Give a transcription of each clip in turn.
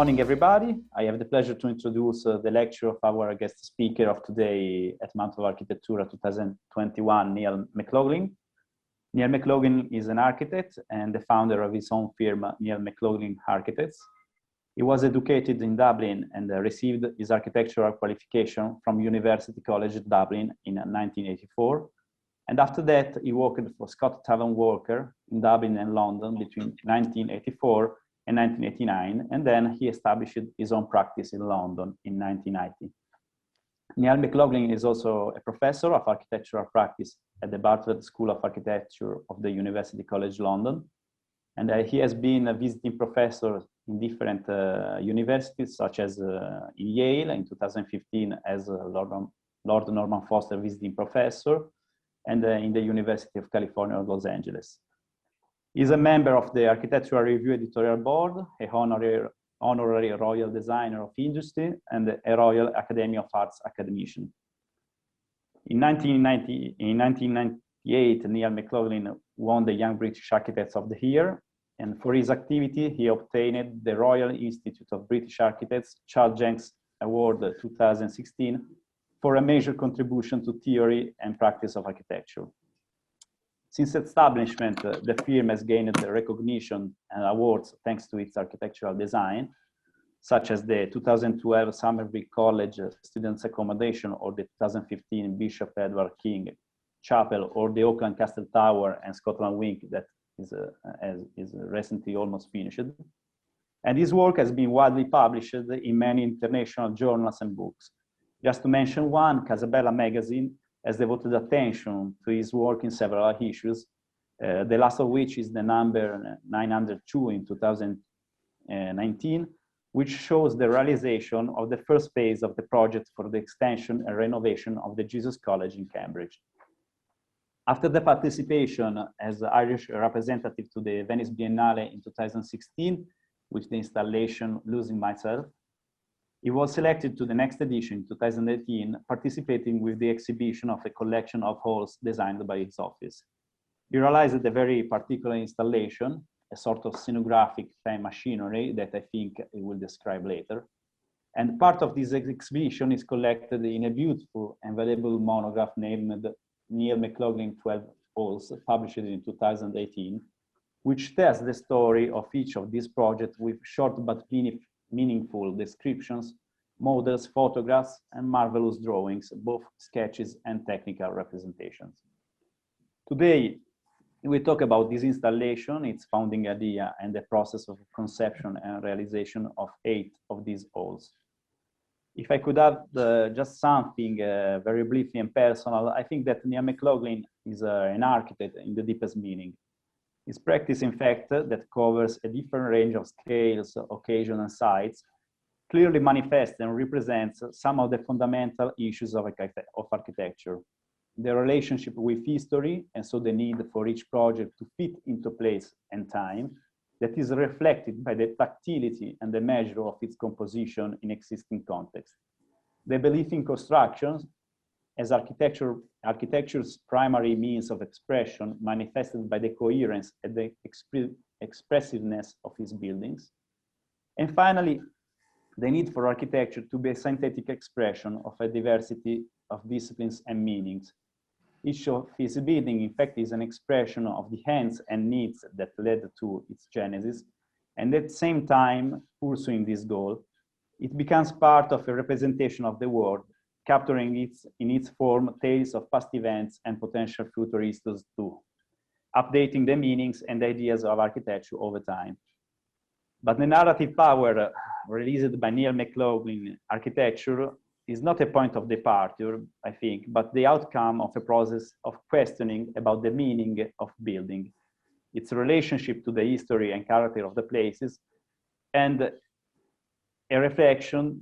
morning, everybody. I have the pleasure to introduce the lecture of our guest speaker of today at Mantova Architettura 2021, Niall McLaughlin. Niall McLaughlin is an architect and the founder of his own firm, Niall McLaughlin Architects. He was educated in Dublin and received his architectural qualification from University College Dublin in 1984. And after that, he worked for Scott Tavern Walker in Dublin and London between 1984 and 1989, and then he established his own practice in London in 1990. Niall McLaughlin is also a professor of architectural practice at the Bartlett School of Architecture of the University College London, and he has been a visiting professor in different universities, such as in Yale in 2015 as Lord Norman Foster Visiting Professor, and in the University of California, Los Angeles. He's a member of the Architectural Review Editorial Board, a honorary Royal Designer of Industry, and a Royal Academy of Arts academician. In 1998, Niall McLaughlin won the Young British Architects of the Year, and for his activity, he obtained the Royal Institute of British Architects Charles Jenks Award 2016 for a major contribution to theory and practice of architecture. Since establishment, the firm has gained recognition and awards thanks to its architectural design, such as the 2012 Somerville College Students' Accommodation or the 2015 Bishop Edward King Chapel or the Auckland Castle Tower and Scotland Wing that is recently almost finished. And his work has been widely published in many international journals and books. Just to mention one, Casabella magazine has devoted attention to his work in several issues, the last of which is the number 902 in 2019, which shows the realization of the first phase of the project for the extension and renovation of the Jesus College in Cambridge. After the participation as Irish representative to the Venice Biennale in 2016, with the installation Losing Myself, he was selected to the next edition in 2018, participating with the exhibition of a collection of halls designed by his office. He realized a very particular installation, a sort of scenographic time machinery that I think he will describe later. And part of this exhibition is collected in a beautiful and valuable monograph named Niall McLaughlin 12 Halls, published in 2018, which tells the story of each of these projects with short but meaningful descriptions, models, photographs, and marvelous drawings, both sketches and technical representations. Today, we talk about this installation, its founding idea, and the process of conception and realization of 8 of these halls. If I could add just something very briefly and personal, I think that Niall McLaughlin is an architect in the deepest meaning. His practice, in fact, that covers a different range of scales, occasions, and sites, clearly manifests and represents some of the fundamental issues of architecture. The relationship with history, and so the need for each project to fit into place and time, that is reflected by the tactility and the measure of its composition in existing context. The belief in constructions as architecture's primary means of expression, manifested by the coherence and the expressiveness of its buildings. And finally, the need for architecture to be a synthetic expression of a diversity of disciplines and meanings. Each of its building, in fact, is an expression of the ends and needs that led to its genesis, and at the same time, pursuing this goal, it becomes part of a representation of the world, capturing in its form tales of past events and potential future histories too, updating the meanings and ideas of architecture over time. But the narrative power released by Niall McLaughlin architecture is not a point of departure, I think, but the outcome of a process of questioning about the meaning of building, its relationship to the history and character of the places, and a reflection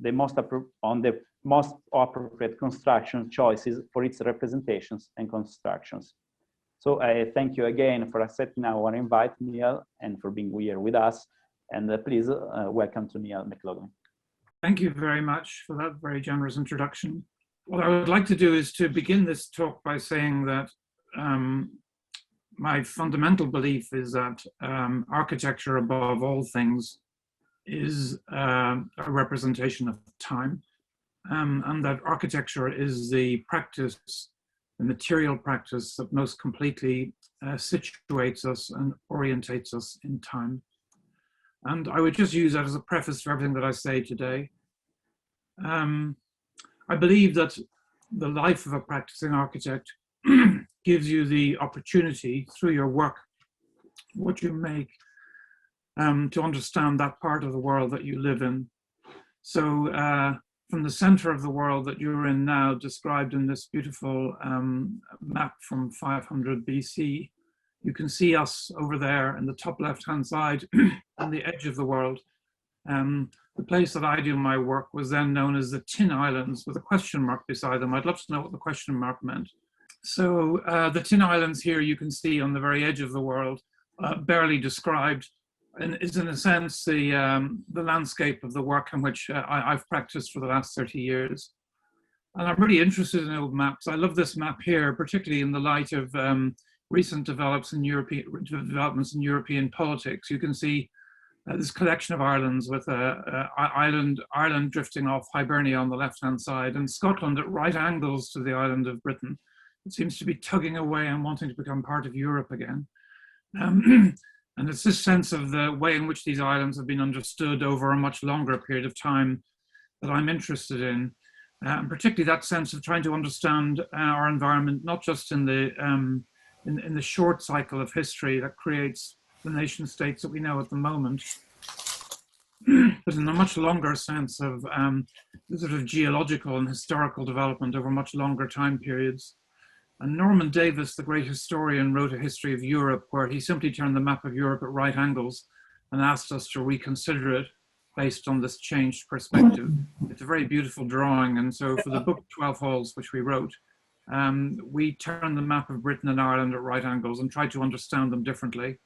on the most appropriate construction choices for its representations and constructions. So I thank you again for accepting our invite, Niall, and for being here with us. And please welcome to Niall McLaughlin. Thank you very much for that very generous introduction. What I would like to do is to begin this talk by saying that my fundamental belief is that architecture, above all things, is a representation of time, and that architecture is the practice, the material practice that most completely situates us and orientates us in time. And I would just use that as a preface for everything that I say today. I believe that the life of a practicing architect gives you the opportunity through your work, what you make, to understand that part of the world that you live in. So from the center of the world that you're in now, described in this beautiful map from 500 BC, you can see us over there in the top left-hand side on the edge of the world. The place that I do my work was then known as the Tin Islands with a question mark beside them. I'd love to know what the question mark meant. So the Tin Islands here you can see on the very edge of the world, barely described, and is in a sense the landscape of the work in which I've practiced for the last 30 years. And I'm really interested in old maps. I love this map here, particularly in the light of recent developments in European politics. You can see this collection of islands with Ireland drifting off Hibernia on the left-hand side, and Scotland at right angles to the island of Britain. It seems to be tugging away and wanting to become part of Europe again. And it's this sense of the way in which these islands have been understood over a much longer period of time that I'm interested in. And particularly that sense of trying to understand our environment, not just in the short cycle of history that creates the nation states that we know at the moment, but in a much longer sense of the sort of geological and historical development over much longer time periods. And Norman Davis, the great historian, wrote a history of Europe where he simply turned the map of Europe at right angles and asked us to reconsider it based on this changed perspective. It's a very beautiful drawing. And so for the book 12 Halls, which we wrote, we turned the map of Britain and Ireland at right angles and tried to understand them differently.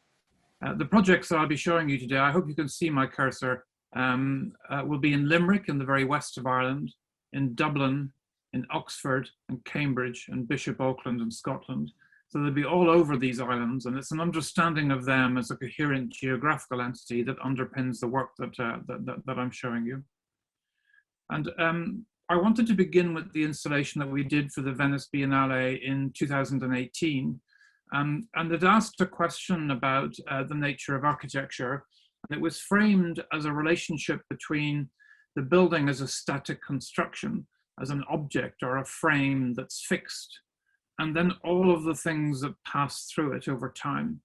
The projects that I'll be showing you today, I hope you can see my cursor, will be in Limerick in the very west of Ireland, in Dublin, in Oxford and Cambridge and Bishop Auckland in Scotland. So they'll be all over these islands, and it's an understanding of them as a coherent geographical entity that underpins the work that I'm showing you. And I wanted to begin with the installation that we did for the Venice Biennale in 2018. And it asked a question about the nature of architecture. And it was framed as a relationship between the building as a static construction, as an object or a frame that's fixed, and then all of the things that pass through it over time.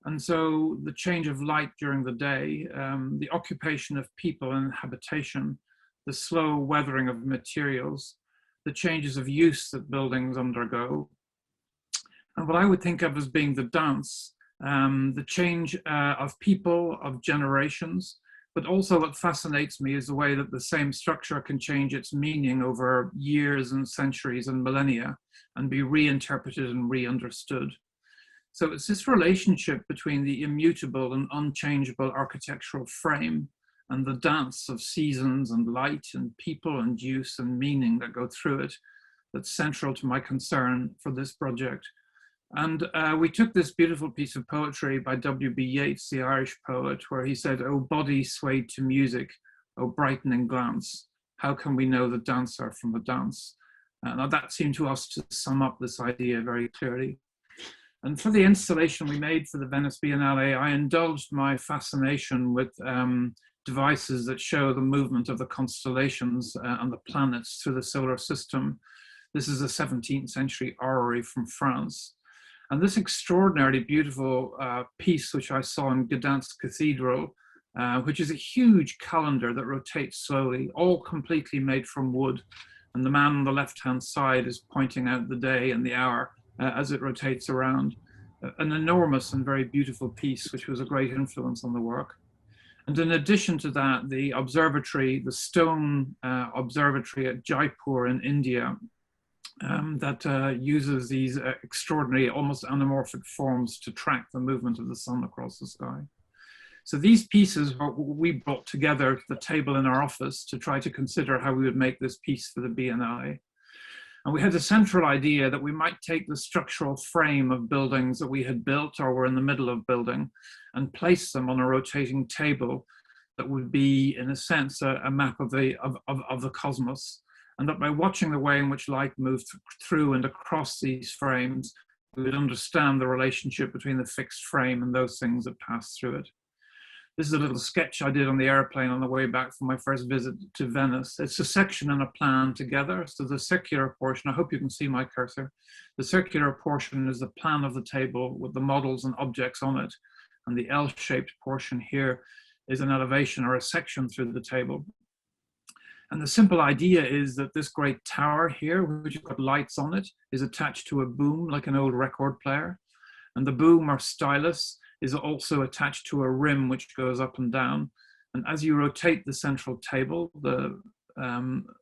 And so the change of light during the day, the occupation of people and habitation, the slow weathering of materials, the changes of use that buildings undergo, and what I would think of as being the dance, the change of people, of generations, but also what fascinates me is the way that the same structure can change its meaning over years and centuries and millennia and be reinterpreted and re-understood. So it's this relationship between the immutable and unchangeable architectural frame and the dance of seasons and light and people and use and meaning that go through it that's central to my concern for this project. And we took this beautiful piece of poetry by W.B. Yeats, the Irish poet, where he said, "O body swayed to music, O brightening glance, how can we know the dancer from the dance?" Now that seemed to us to sum up this idea very clearly. And for the installation we made for the Venice Biennale, I indulged my fascination with devices that show the movement of the constellations and the planets through the solar system. This is a 17th century orrery from France. And this extraordinarily beautiful piece, which I saw in Gdansk Cathedral, which is a huge calendar that rotates slowly, all completely made from wood. And the man on the left-hand side is pointing out the day and the hour as it rotates around. An enormous and very beautiful piece, which was a great influence on the work. And in addition to that, the observatory, the stone observatory at Jaipur in India, that uses these extraordinary, almost anamorphic forms to track the movement of the sun across the sky. So these pieces we brought together to the table in our office to try to consider how we would make this piece for the Biennale. And we had a central idea that we might take the structural frame of buildings that we had built or were in the middle of building and place them on a rotating table that would be, in a sense, a map of the cosmos, and that by watching the way in which light moved through and across these frames, we would understand the relationship between the fixed frame and those things that pass through it. This is a little sketch I did on the airplane on the way back from my first visit to Venice. It's a section and a plan together. So the circular portion, I hope you can see my cursor. The circular portion is the plan of the table with the models and objects on it. And the L-shaped portion here is an elevation or a section through the table. And the simple idea is that this great tower here, which has got lights on it, is attached to a boom like an old record player. And the boom or stylus is also attached to a rim which goes up and down. And as you rotate the central table, the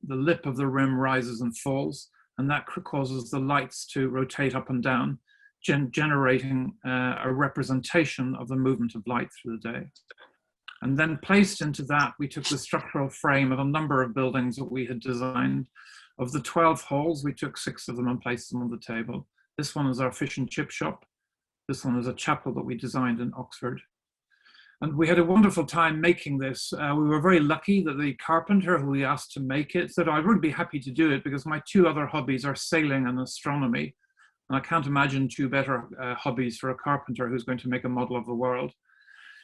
lip of the rim rises and falls, and that causes the lights to rotate up and down, generating a representation of the movement of light through the day. And then placed into that, we took the structural frame of a number of buildings that we had designed. Of the 12 halls, we took 6 of them and placed them on the table. This one is our fish and chip shop. This one is a chapel that we designed in Oxford. And we had a wonderful time making this. We were very lucky that the carpenter who we asked to make it said, I would be happy to do it because my 2 other hobbies are sailing and astronomy. And I can't imagine 2 better hobbies for a carpenter who's going to make a model of the world.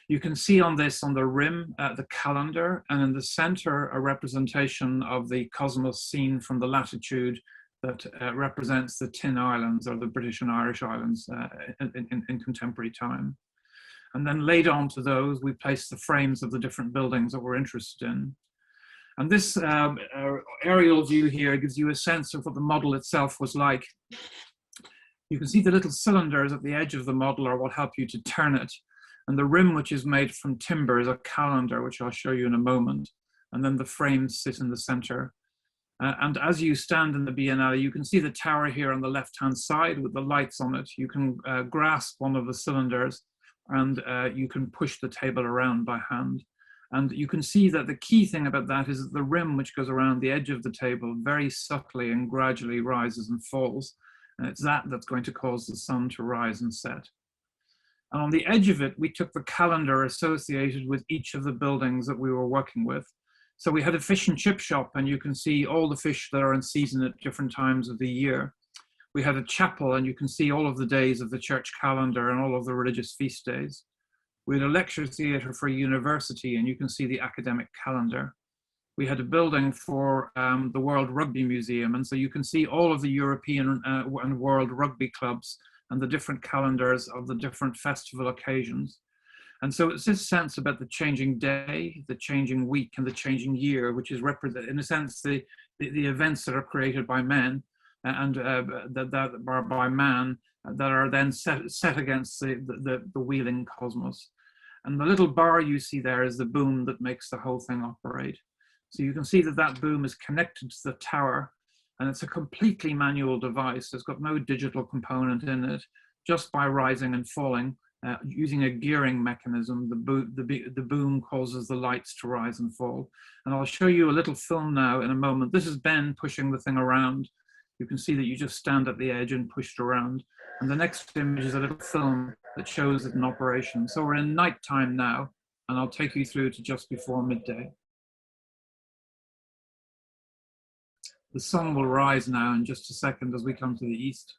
You can see on this, on the rim, the calendar, and in the center, a representation of the cosmos seen from the latitude that represents the Tin Islands, or the British and Irish Islands in contemporary time. And then laid on to those, we placed the frames of the different buildings that we're interested in. And this aerial view here gives you a sense of what the model itself was like. You can see the little cylinders at the edge of the model are what help you to turn it. And the rim, which is made from timber, is a calendar, which I'll show you in a moment. And then the frames sit in the center. And as you stand in the Biennale, you can see the tower here on the left-hand side with the lights on it. You can grasp one of the cylinders and you can push the table around by hand. And you can see that the key thing about that is that the rim, which goes around the edge of the table, very subtly and gradually rises and falls. And it's that that's going to cause the sun to rise and set. And on the edge of it, we took the calendar associated with each of the buildings that we were working with. So we had a fish and chip shop, and you can see all the fish that are in season at different times of the year. We had a chapel, and you can see all of the days of the church calendar and all of the religious feast days. We had a lecture theatre for a university, and you can see the academic calendar. We had a building for the World Rugby Museum, and so you can see all of the European and world rugby clubs and the different calendars of the different festival occasions. And so it's this sense about the changing day, the changing week, and the changing year, which is in a sense the events that are created by men and that are by man that are then set against the wheeling cosmos. And the little bar you see there is the boom that makes the whole thing operate. So you can see that that boom is connected to the tower, and it's a completely manual device. It's got no digital component in it. Just by rising and falling, using a gearing mechanism, the boom causes the lights to rise and fall. And I'll show you a little film now in a moment. This is Ben pushing the thing around. You can see that you just stand at the edge and push it around. And the next image is a little film that shows it in operation. So we're in nighttime now, and I'll take you through to just before midday. The sun will rise now in just a second as we come to the east.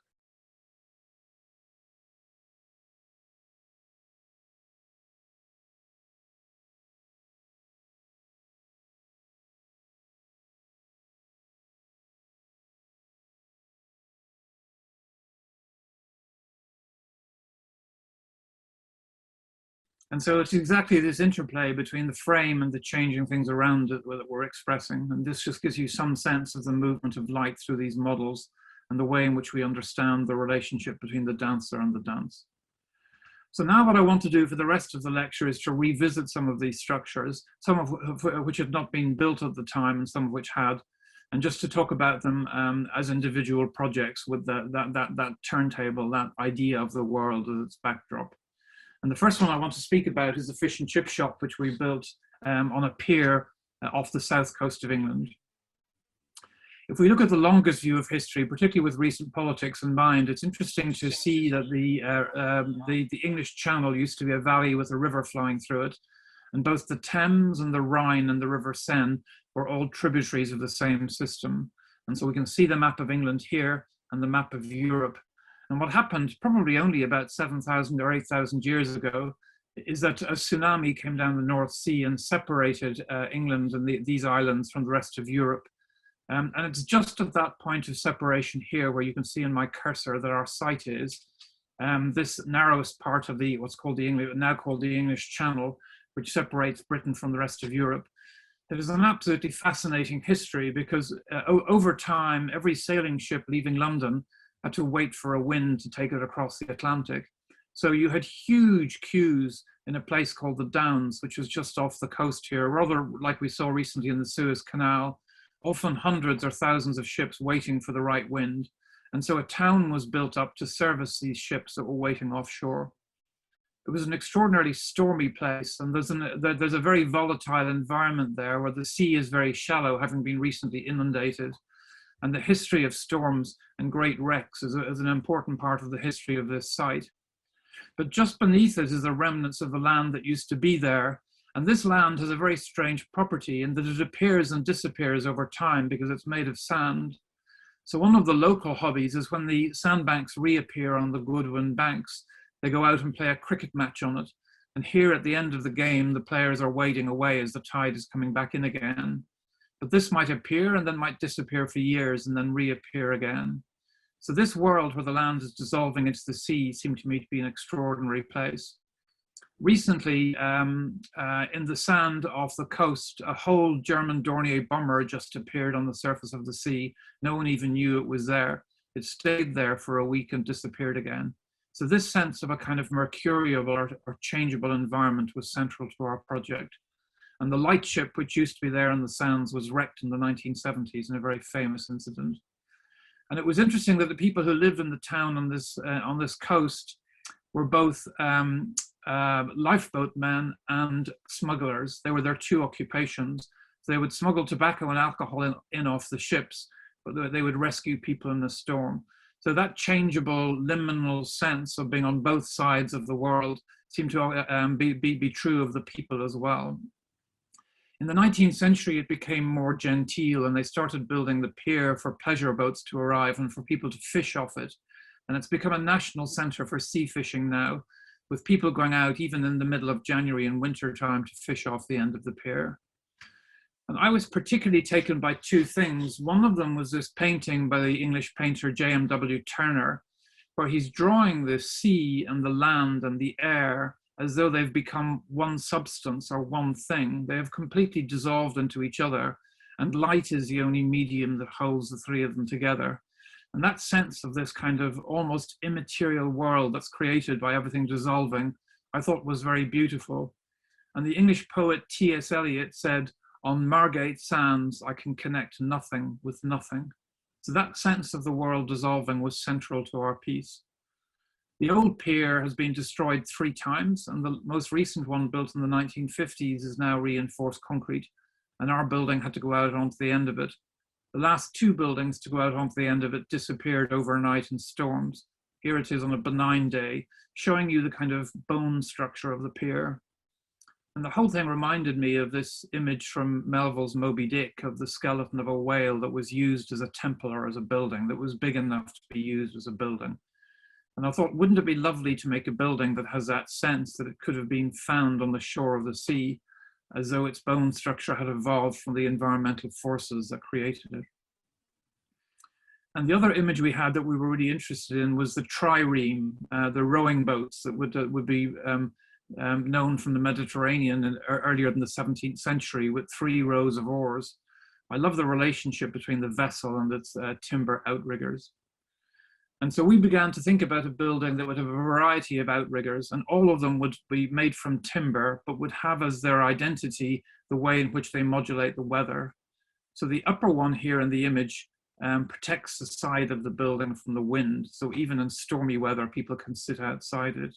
And so it's exactly this interplay between the frame and the changing things around it that we're expressing. And this just gives you some sense of the movement of light through these models and the way in which we understand the relationship between the dancer and the dance. So now what I want to do for the rest of the lecture is to revisit some of these structures, some of which had not been built at the time and some of which had, and just to talk about them as individual projects with that turntable, that idea of the world as its backdrop. And the first one I want to speak about is the fish and chip shop, which we built on a pier off the south coast of England. If we look at the longest view of history, particularly with recent politics in mind, it's interesting to see that the English Channel used to be a valley with a river flowing through it. And both the Thames and the Rhine and the River Seine were all tributaries of the same system. And so we can see the map of England here and the map of Europe. And what happened probably only about 7,000 or 8,000 years ago is that a tsunami came down the North Sea and separated England and these islands from the rest of Europe. And it's just at that point of separation here where you can see in my cursor that our site is. This narrowest part of the what's called the English, now called the English Channel, which separates Britain from the rest of Europe. It is an absolutely fascinating history because over time, every sailing ship leaving London had to wait for a wind to take it across the Atlantic. So you had huge queues in a place called the Downs, which was just off the coast here, rather like we saw recently in the Suez Canal, often hundreds or thousands of ships waiting for the right wind. And so a town was built up to service these ships that were waiting offshore. It was an extraordinarily stormy place, and there's a very volatile environment there where the sea is very shallow, having been recently inundated. And the history of storms and great wrecks is an important part of the history of this site. But just beneath it is the remnants of the land that used to be there. And this land has a very strange property in that it appears and disappears over time because it's made of sand. So one of the local hobbies is when the sandbanks reappear on the Goodwin banks, they go out and play a cricket match on it. And here at the end of the game, the players are wading away as the tide is coming back in again. But this might appear and then might disappear for years and then reappear again. So this world where the land is dissolving into the sea seemed to me to be an extraordinary place. Recently, in the sand off the coast, a whole German Dornier bomber just appeared on the surface of the sea. No one even knew it was there. It stayed there for a week and disappeared again. So this sense of a kind of mercurial or changeable environment was central to our project. And the lightship, which used to be there in the sands, was wrecked in the 1970s in a very famous incident. And it was interesting that the people who lived in the town on this coast were both lifeboat men and smugglers. They were their two occupations. So they would smuggle tobacco and alcohol in off the ships, but they would rescue people in the storm. So that changeable, liminal sense of being on both sides of the world seemed to be true of the people as well. In the 19th century, it became more genteel, and they started building the pier for pleasure boats to arrive and for people to fish off it. And it's become a national center for sea fishing now, with people going out even in the middle of January and winter time to fish off the end of the pier. And I was particularly taken by two things. One of them was this painting by the English painter J.M.W. Turner, where he's drawing the sea and the land and the air as though they've become one substance or one thing. They have completely dissolved into each other, and light is the only medium that holds the three of them together. And that sense of this kind of almost immaterial world that's created by everything dissolving, I thought was very beautiful. And the English poet T.S. Eliot said, "On Margate sands, I can connect nothing with nothing." So that sense of the world dissolving was central to our piece. The old pier has been destroyed 3 times, and the most recent one, built in the 1950s, is now reinforced concrete, and our building had to go out onto the end of it. The last 2 buildings to go out onto the end of it disappeared overnight in storms. Here it is on a benign day, showing you the kind of bone structure of the pier. And the whole thing reminded me of this image from Melville's Moby Dick of the skeleton of a whale that was used as a temple or as a building, that was big enough to be used as a building. And I thought, wouldn't it be lovely to make a building that has that sense that it could have been found on the shore of the sea, as though its bone structure had evolved from the environmental forces that created it. And the other image we had that we were really interested in was the trireme, the rowing boats that would be known from the Mediterranean earlier in the 17th century, with 3 rows of oars. I love the relationship between the vessel and its timber outriggers. And so we began to think about a building that would have a variety of outriggers, and all of them would be made from timber, but would have as their identity the way in which they modulate the weather. So the upper one here in the image protects the side of the building from the wind. So even in stormy weather, people can sit outside it.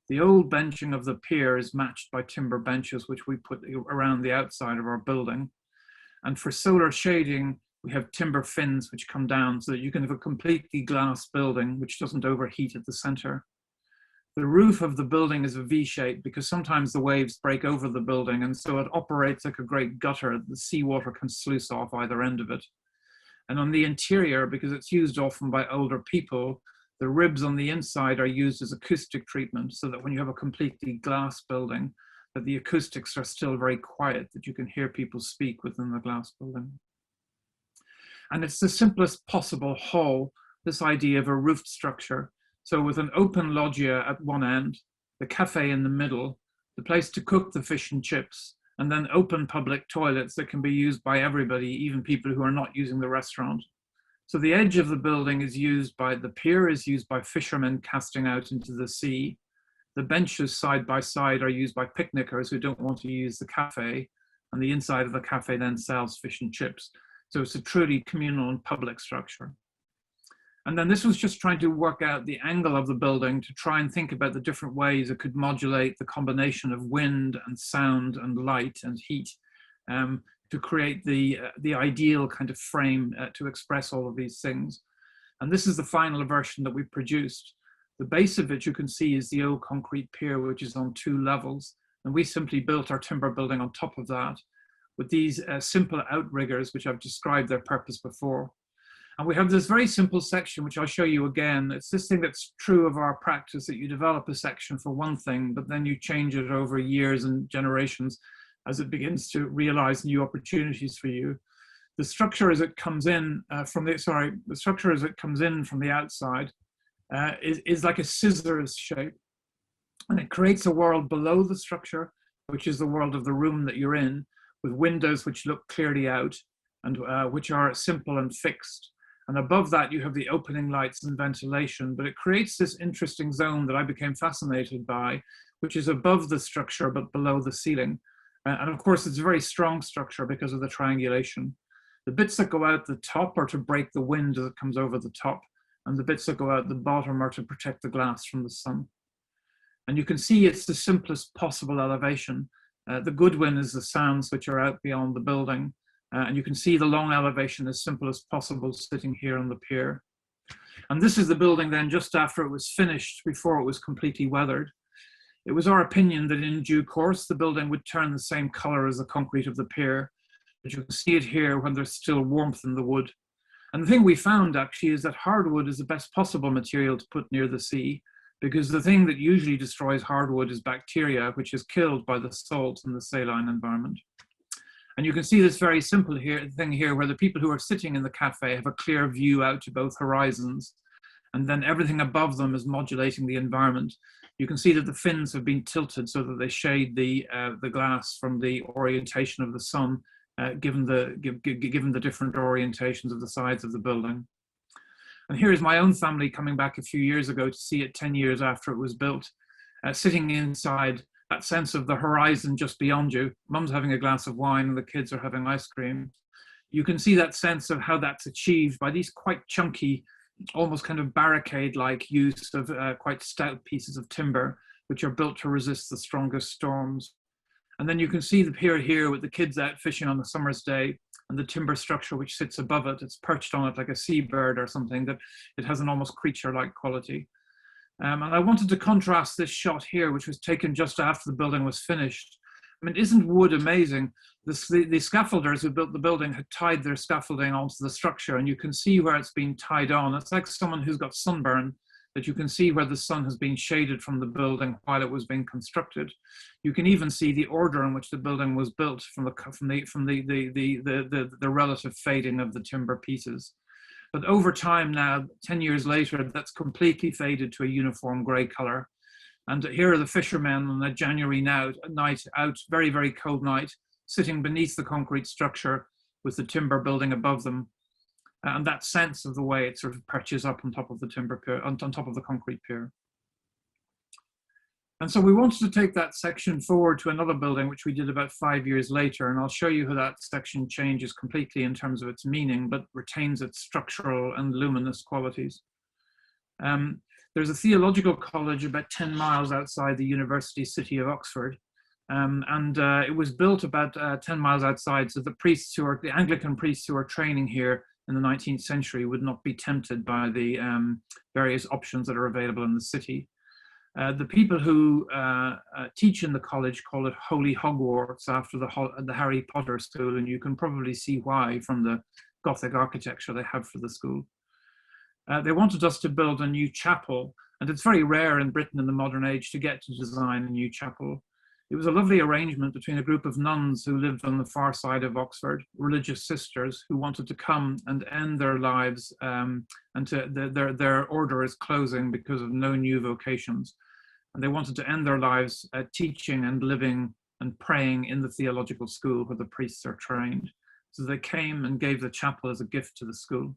The old benching of the pier is matched by timber benches, which we put around the outside of our building. And for solar shading, we have timber fins which come down so that you can have a completely glass building which doesn't overheat at the center. The roof of the building is a V shape because sometimes the waves break over the building, and so it operates like a great gutter. The seawater can sluice off either end of it. And on the interior, because it's used often by older people, the ribs on the inside are used as acoustic treatment, so that when you have a completely glass building, that the acoustics are still very quiet, that you can hear people speak within the glass building. And it's the simplest possible hall, this idea of a roofed structure. So with an open loggia at one end, the cafe in the middle, the place to cook the fish and chips, and then open public toilets that can be used by everybody, even people who are not using the restaurant. So the edge of the building is used by, the pier is used by fishermen casting out into the sea. The benches side by side are used by picnickers who don't want to use the cafe, and the inside of the cafe then sells fish and chips. So it's a truly communal and public structure. And then this was just trying to work out the angle of the building to try and think about the different ways it could modulate the combination of wind and sound and light and heat to create the ideal kind of frame to express all of these things. And this is the final version that we produced. The base of it, you can see, is the old concrete pier, which is on 2 levels. And we simply built our timber building on top of that with these simple outriggers, which I've described their purpose before. And we have this very simple section, which I'll show you again. It's this thing that's true of our practice, that you develop a section for one thing, but then you change it over years and generations as it begins to realize new opportunities for you. The structure as it comes in the structure as it comes in from the outside is like a scissors shape. And it creates a world below the structure, which is the world of the room that you're in, with windows which look clearly out and which are simple and fixed. And above that, you have the opening lights and ventilation, but it creates this interesting zone that I became fascinated by, which is above the structure, but below the ceiling. And of course, it's a very strong structure because of the triangulation. The bits that go out the top are to break the wind as it comes over the top, and the bits that go out the bottom are to protect the glass from the sun. And you can see it's the simplest possible elevation. The good wind is the sounds which are out beyond the building. And you can see the long elevation as simple as possible sitting here on the pier. And this is the building then just after it was finished, before it was completely weathered. It was our opinion that in due course, the building would turn the same color as the concrete of the pier. But you can see it here when there's still warmth in the wood. And the thing we found actually is that hardwood is the best possible material to put near the sea, because the thing that usually destroys hardwood is bacteria, which is killed by the salt in the saline environment. And you can see this very simple thing here where the people who are sitting in the cafe have a clear view out to both horizons, and then everything above them is modulating the environment. You can see that the fins have been tilted so that they shade the glass from the orientation of the sun, given the different orientations of the sides of the building. And here is my own family coming back a few years ago to see it 10 years after it was built, sitting inside, that sense of the horizon just beyond you. Mum's having a glass of wine and the kids are having ice cream. You can see that sense of how that's achieved by these quite chunky, almost kind of barricade-like use of quite stout pieces of timber, which are built to resist the strongest storms. And then you can see the pier here with the kids out fishing on a summer's day, and the timber structure which sits above it. It's perched on it like a seabird or something, that it has an almost creature-like quality. And I wanted to contrast this shot here, which was taken just after the building was finished. I mean, isn't wood amazing? The scaffolders who built the building had tied their scaffolding onto the structure, and you can see where it's been tied on. It's like someone who's got sunburn, that you can see where the sun has been shaded from the building while it was being constructed. You can even see the order in which the building was built from the relative fading of the timber pieces. But over time now, 10 years later, that's completely faded to a uniform grey colour. And here are the fishermen on a January night out, very, very cold night, sitting beneath the concrete structure with the timber building above them. And that sense of the way it sort of perches up on top of the timber pier, on top of the concrete pier. And so we wanted to take that section forward to another building, which we did about 5 years later. And I'll show you how that section changes completely in terms of its meaning, but retains its structural and luminous qualities. There's a theological college about 10 miles outside the university city of Oxford. It was built about 10 miles outside, so the Anglican priests who are training here in the 19th century would not be tempted by the various options that are available in the city. The people who teach in the college call it Holy Hogwarts after the Harry Potter school, and you can probably see why from the Gothic architecture they have for the school. They wanted us to build a new chapel, and it's very rare in Britain in the modern age to get to design a new chapel. It was a lovely arrangement between a group of nuns who lived on the far side of Oxford, religious sisters who wanted to come and end their lives, and their order is closing because of no new vocations. And they wanted to end their lives teaching and living and praying in the theological school where the priests are trained. So they came and gave the chapel as a gift to the school.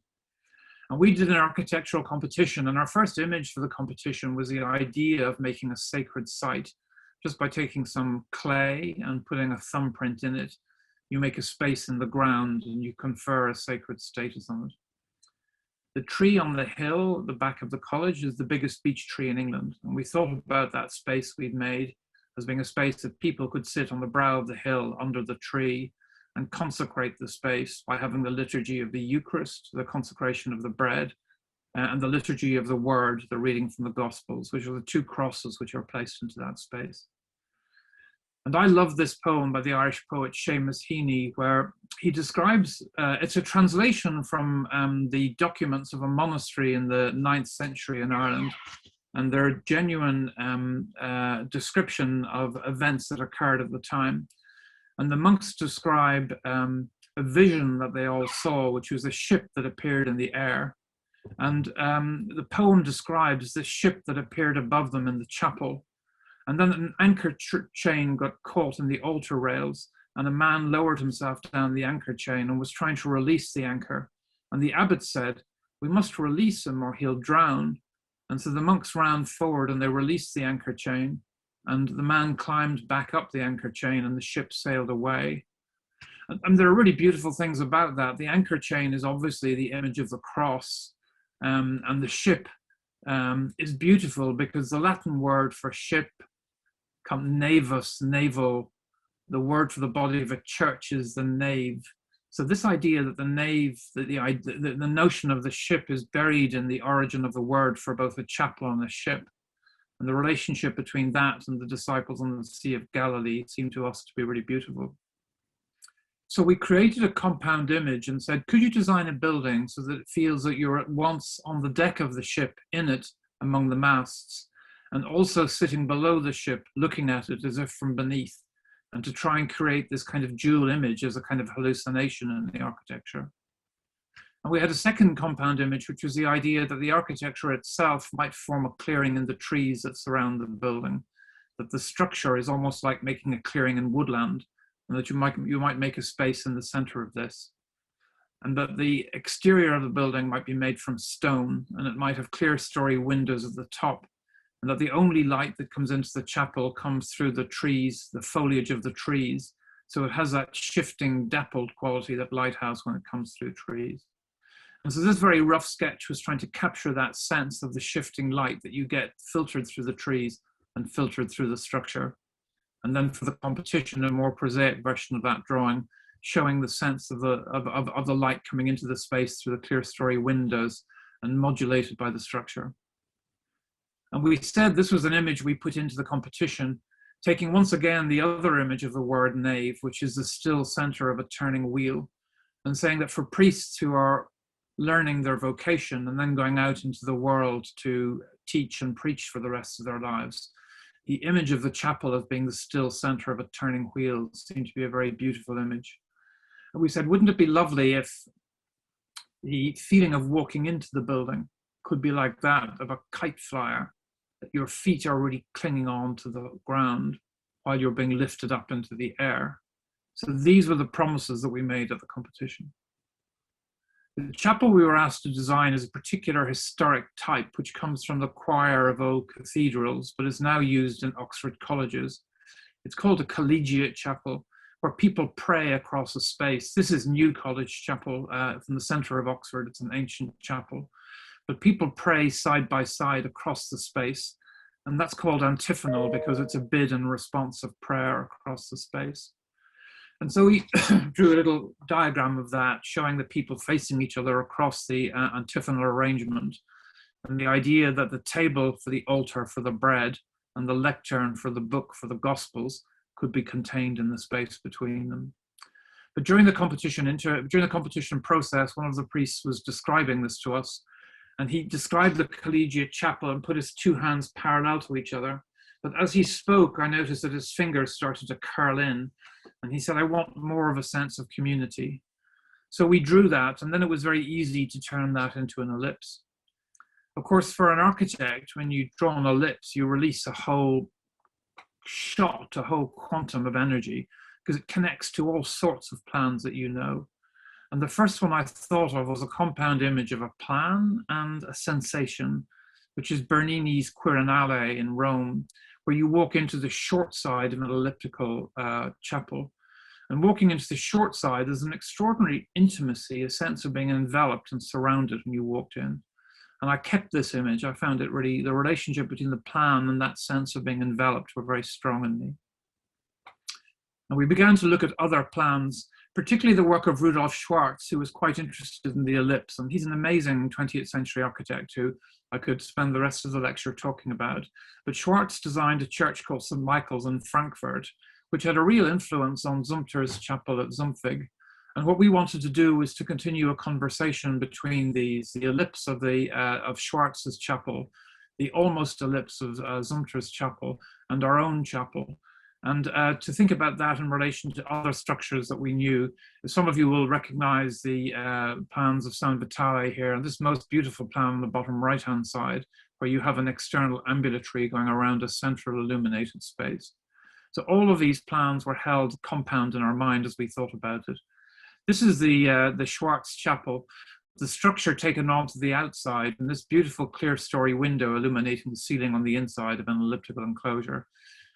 And we did an architectural competition, and our first image for the competition was the idea of making a sacred site. Just by taking some clay and putting a thumbprint in it, you make a space in the ground and you confer a sacred status on it. The tree on the hill at the back of the college is the biggest beech tree in England. And we thought about that space we'd made as being a space that people could sit on the brow of the hill under the tree and consecrate the space by having the liturgy of the Eucharist, the consecration of the bread, and the liturgy of the word, the reading from the Gospels, which are the two crosses which are placed into that space. And I love this poem by the Irish poet Seamus Heaney, where he describes, it's a translation from the documents of a monastery in the 9th century in Ireland. And they're a genuine description of events that occurred at the time. And the monks describe a vision that they all saw, which was a ship that appeared in the air. And the poem describes this ship that appeared above them in the chapel. And then an anchor chain got caught in the altar rails, and a man lowered himself down the anchor chain and was trying to release the anchor. And the abbot said, "We must release him or he'll drown." And so the monks ran forward and they released the anchor chain. And the man climbed back up the anchor chain and the ship sailed away. And there are really beautiful things about that. The anchor chain is obviously the image of the cross, and the ship is beautiful because the Latin word for ship, navus, navel, the word for the body of a church is the nave. So this idea that the nave, the notion of the ship is buried in the origin of the word for both a chapel and a ship. And the relationship between that and the disciples on the Sea of Galilee seemed to us to be really beautiful. So we created a compound image and said, could you design a building so that it feels that you're at once on the deck of the ship, in it, among the masts, and also sitting below the ship, looking at it as if from beneath, and to try and create this kind of dual image as a kind of hallucination in the architecture. And we had a second compound image, which was the idea that the architecture itself might form a clearing in the trees that surround the building, that the structure is almost like making a clearing in woodland, and that you might make a space in the center of this. And that the exterior of the building might be made from stone, and it might have clear story windows at the top, and that the only light that comes into the chapel comes through the trees, the foliage of the trees. So it has that shifting, dappled quality that lighthouse when it comes through trees. And so this very rough sketch was trying to capture that sense of the shifting light that you get filtered through the trees and filtered through the structure. And then for the competition, a more prosaic version of that drawing, showing the sense of the light coming into the space through the clear story windows and modulated by the structure. And we said this was an image we put into the competition, taking once again the other image of the word nave, which is the still center of a turning wheel, and saying that for priests who are learning their vocation and then going out into the world to teach and preach for the rest of their lives, the image of the chapel as being the still center of a turning wheel seemed to be a very beautiful image. And we said, wouldn't it be lovely if the feeling of walking into the building could be like that of a kite flyer, that your feet are really clinging on to the ground while you're being lifted up into the air. So these were the promises that we made at the competition. The chapel we were asked to design is a particular historic type which comes from the choir of old cathedrals, but is now used in Oxford colleges. It's called a collegiate chapel, where people pray across a space. This is New College Chapel from the centre of Oxford. It's an ancient chapel, but people pray side by side across the space. And that's called antiphonal because it's a bid and response of prayer across the space. And so we drew a little diagram of that, showing the people facing each other across the antiphonal arrangement. and the idea that the table for the altar for the bread and the lectern for the book for the Gospels could be contained in the space between them. But during the competition process, one of the priests was describing this to us, and he described the collegiate chapel and put his two hands parallel to each other. But as he spoke, I noticed that his fingers started to curl in, and he said, "I want more of a sense of community." So we drew that, and then it was very easy to turn that into an ellipse. Of course, for an architect, when you draw an ellipse, you release a whole shot, a whole quantum of energy, because it connects to all sorts of plans that you know. And the first one I thought of was a compound image of a plan and a sensation, which is Bernini's Quirinale in Rome, where you walk into the short side of an elliptical chapel. And walking into the short side, there's an extraordinary intimacy, a sense of being enveloped and surrounded when you walked in. And I kept this image. I found it really, the relationship between the plan and that sense of being enveloped were very strong in me. And we began to look at other plans, particularly the work of Rudolf Schwarz, who was quite interested in the ellipse. And he's an amazing 20th century architect who I could spend the rest of the lecture talking about. But Schwarz designed a church called St. Michael's in Frankfurt, which had a real influence on Zumthor's chapel at Zumfig. And what we wanted to do was to continue a conversation between these, the ellipse of Schwarz's chapel, the almost ellipse of Zumthor's chapel, and our own chapel. And to think about that in relation to other structures that we knew. Some of you will recognize the plans of San Vitale here, and this most beautiful plan on the bottom right-hand side, where you have an external ambulatory going around a central illuminated space. So all of these plans were held compound in our mind as we thought about it. This is the Schwarz Chapel, the structure taken onto the outside, and this beautiful clear story window illuminating the ceiling on the inside of an elliptical enclosure.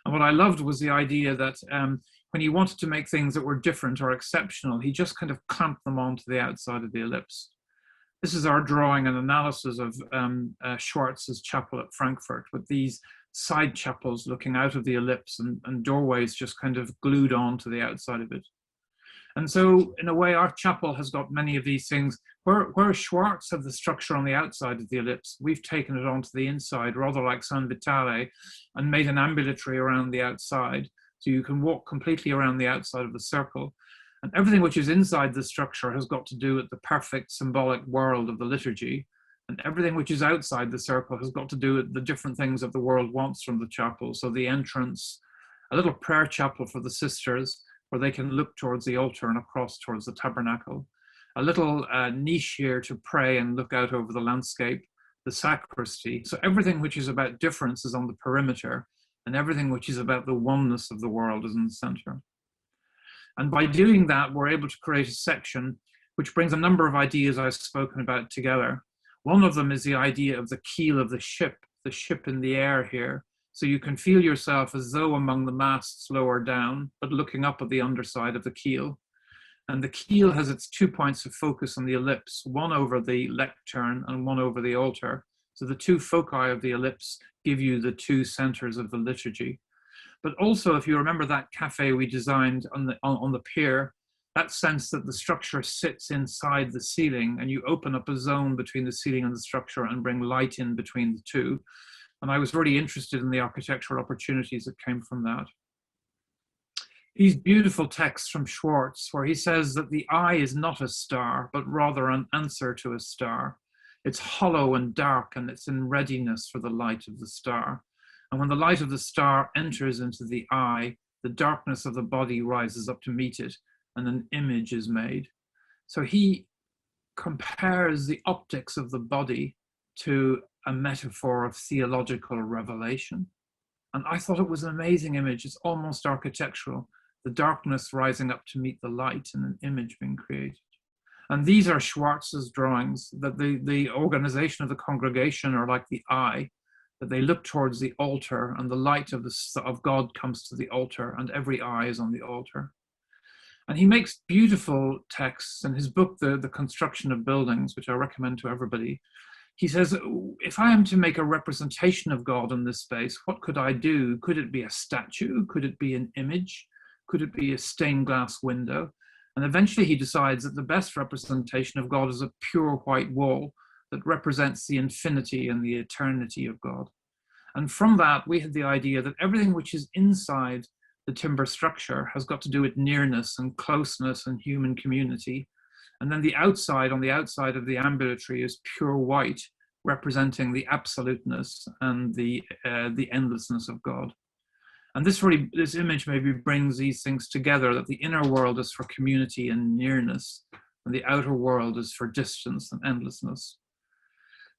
And what I loved was the idea that when he wanted to make things that were different or exceptional, he just kind of clamped them onto the outside of the ellipse. This is our drawing and analysis of Schwarz's chapel at Frankfurt, with these side chapels looking out of the ellipse and doorways just kind of glued on to the outside of it. And so, in a way, our chapel has got many of these things. Where Schwarz had the structure on the outside of the ellipse, we've taken it onto the inside, rather like San Vitale, and made an ambulatory around the outside. So you can walk completely around the outside of the circle. And everything which is inside the structure has got to do with the perfect symbolic world of the liturgy. And everything which is outside the circle has got to do with the different things that the world wants from the chapel. So the entrance, a little prayer chapel for the sisters, where they can look towards the altar and across towards the tabernacle. A little niche here to pray and look out over the landscape, the sacristy. So everything which is about difference is on the perimeter, and everything which is about the oneness of the world is in the center. And by doing that, we're able to create a section which brings a number of ideas I've spoken about together. One of them is the idea of the keel of the ship in the air here. So you can feel yourself as though among the masts lower down, but looking up at the underside of the keel. And the keel has its 2 points of focus on the ellipse, one over the lectern and one over the altar. So the two foci of the ellipse give you the two centers of the liturgy. But also, if you remember that cafe we designed on the pier, that sense that the structure sits inside the ceiling, and you open up a zone between the ceiling and the structure and bring light in between the two. And I was really interested in the architectural opportunities that came from that. These beautiful texts from Schwarz, where he says that the eye is not a star, but rather an answer to a star. It's hollow and dark, and it's in readiness for the light of the star. And when the light of the star enters into the eye, the darkness of the body rises up to meet it, and an image is made. So he compares the optics of the body to a metaphor of theological revelation. And I thought it was an amazing image. It's almost architectural. The darkness rising up to meet the light and an image being created. And these are Schwarz's drawings, that the organization of the congregation are like the eye, that they look towards the altar and the light of God comes to the altar and every eye is on the altar. And he makes beautiful texts in his book, The Construction of Buildings, which I recommend to everybody. He says, if I am to make a representation of God in this space, what could I do? Could it be a statue? Could it be an image? Could it be a stained glass window? And eventually he decides that the best representation of God is a pure white wall, that represents the infinity and the eternity of God. And from that, we had the idea that everything which is inside the timber structure has got to do with nearness and closeness and human community. And then the outside, on the outside of the ambulatory, is pure white, representing the absoluteness and the endlessness of God. And this image maybe brings these things together, that the inner world is for community and nearness, and the outer world is for distance and endlessness.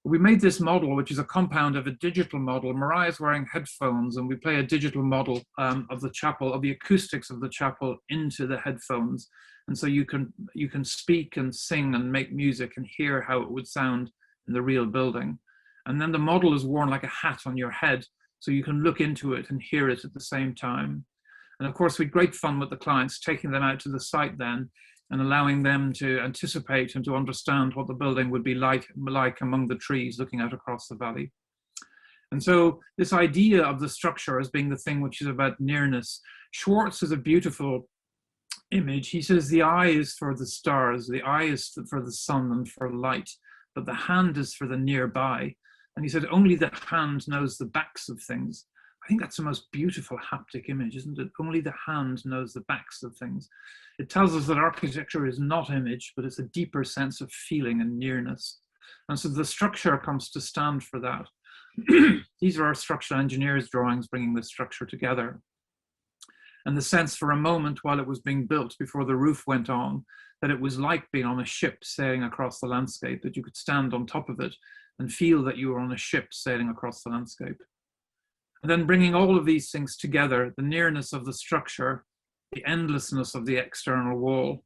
We made this model, which is a compound of a digital model. Mariah's wearing headphones, and we play a digital model of the chapel, of the acoustics of the chapel into the headphones. And so you can speak and sing and make music and hear how it would sound in the real building. And then the model is worn like a hat on your head, so you can look into it and hear it at the same time. And of course, we had great fun with the clients, taking them out to the site then, and allowing them to anticipate and to understand what the building would be like among the trees looking out across the valley. And so this idea of the structure as being the thing which is about nearness, Schwarz is a beautiful image. He says the eye is for the stars, the eye is for the sun and for light, but the hand is for the nearby. And he said only the hand knows the backs of things. I think that's the most beautiful haptic image, isn't it? Only the hand knows the backs of things. It tells us that architecture is not image, but it's a deeper sense of feeling and nearness. And so the structure comes to stand for that. These are our structural engineers' drawings bringing the structure together. And the sense for a moment while it was being built, before the roof went on, that it was like being on a ship sailing across the landscape, that you could stand on top of it and feel that you were on a ship sailing across the landscape. And then bringing all of these things together, the nearness of the structure, the endlessness of the external wall,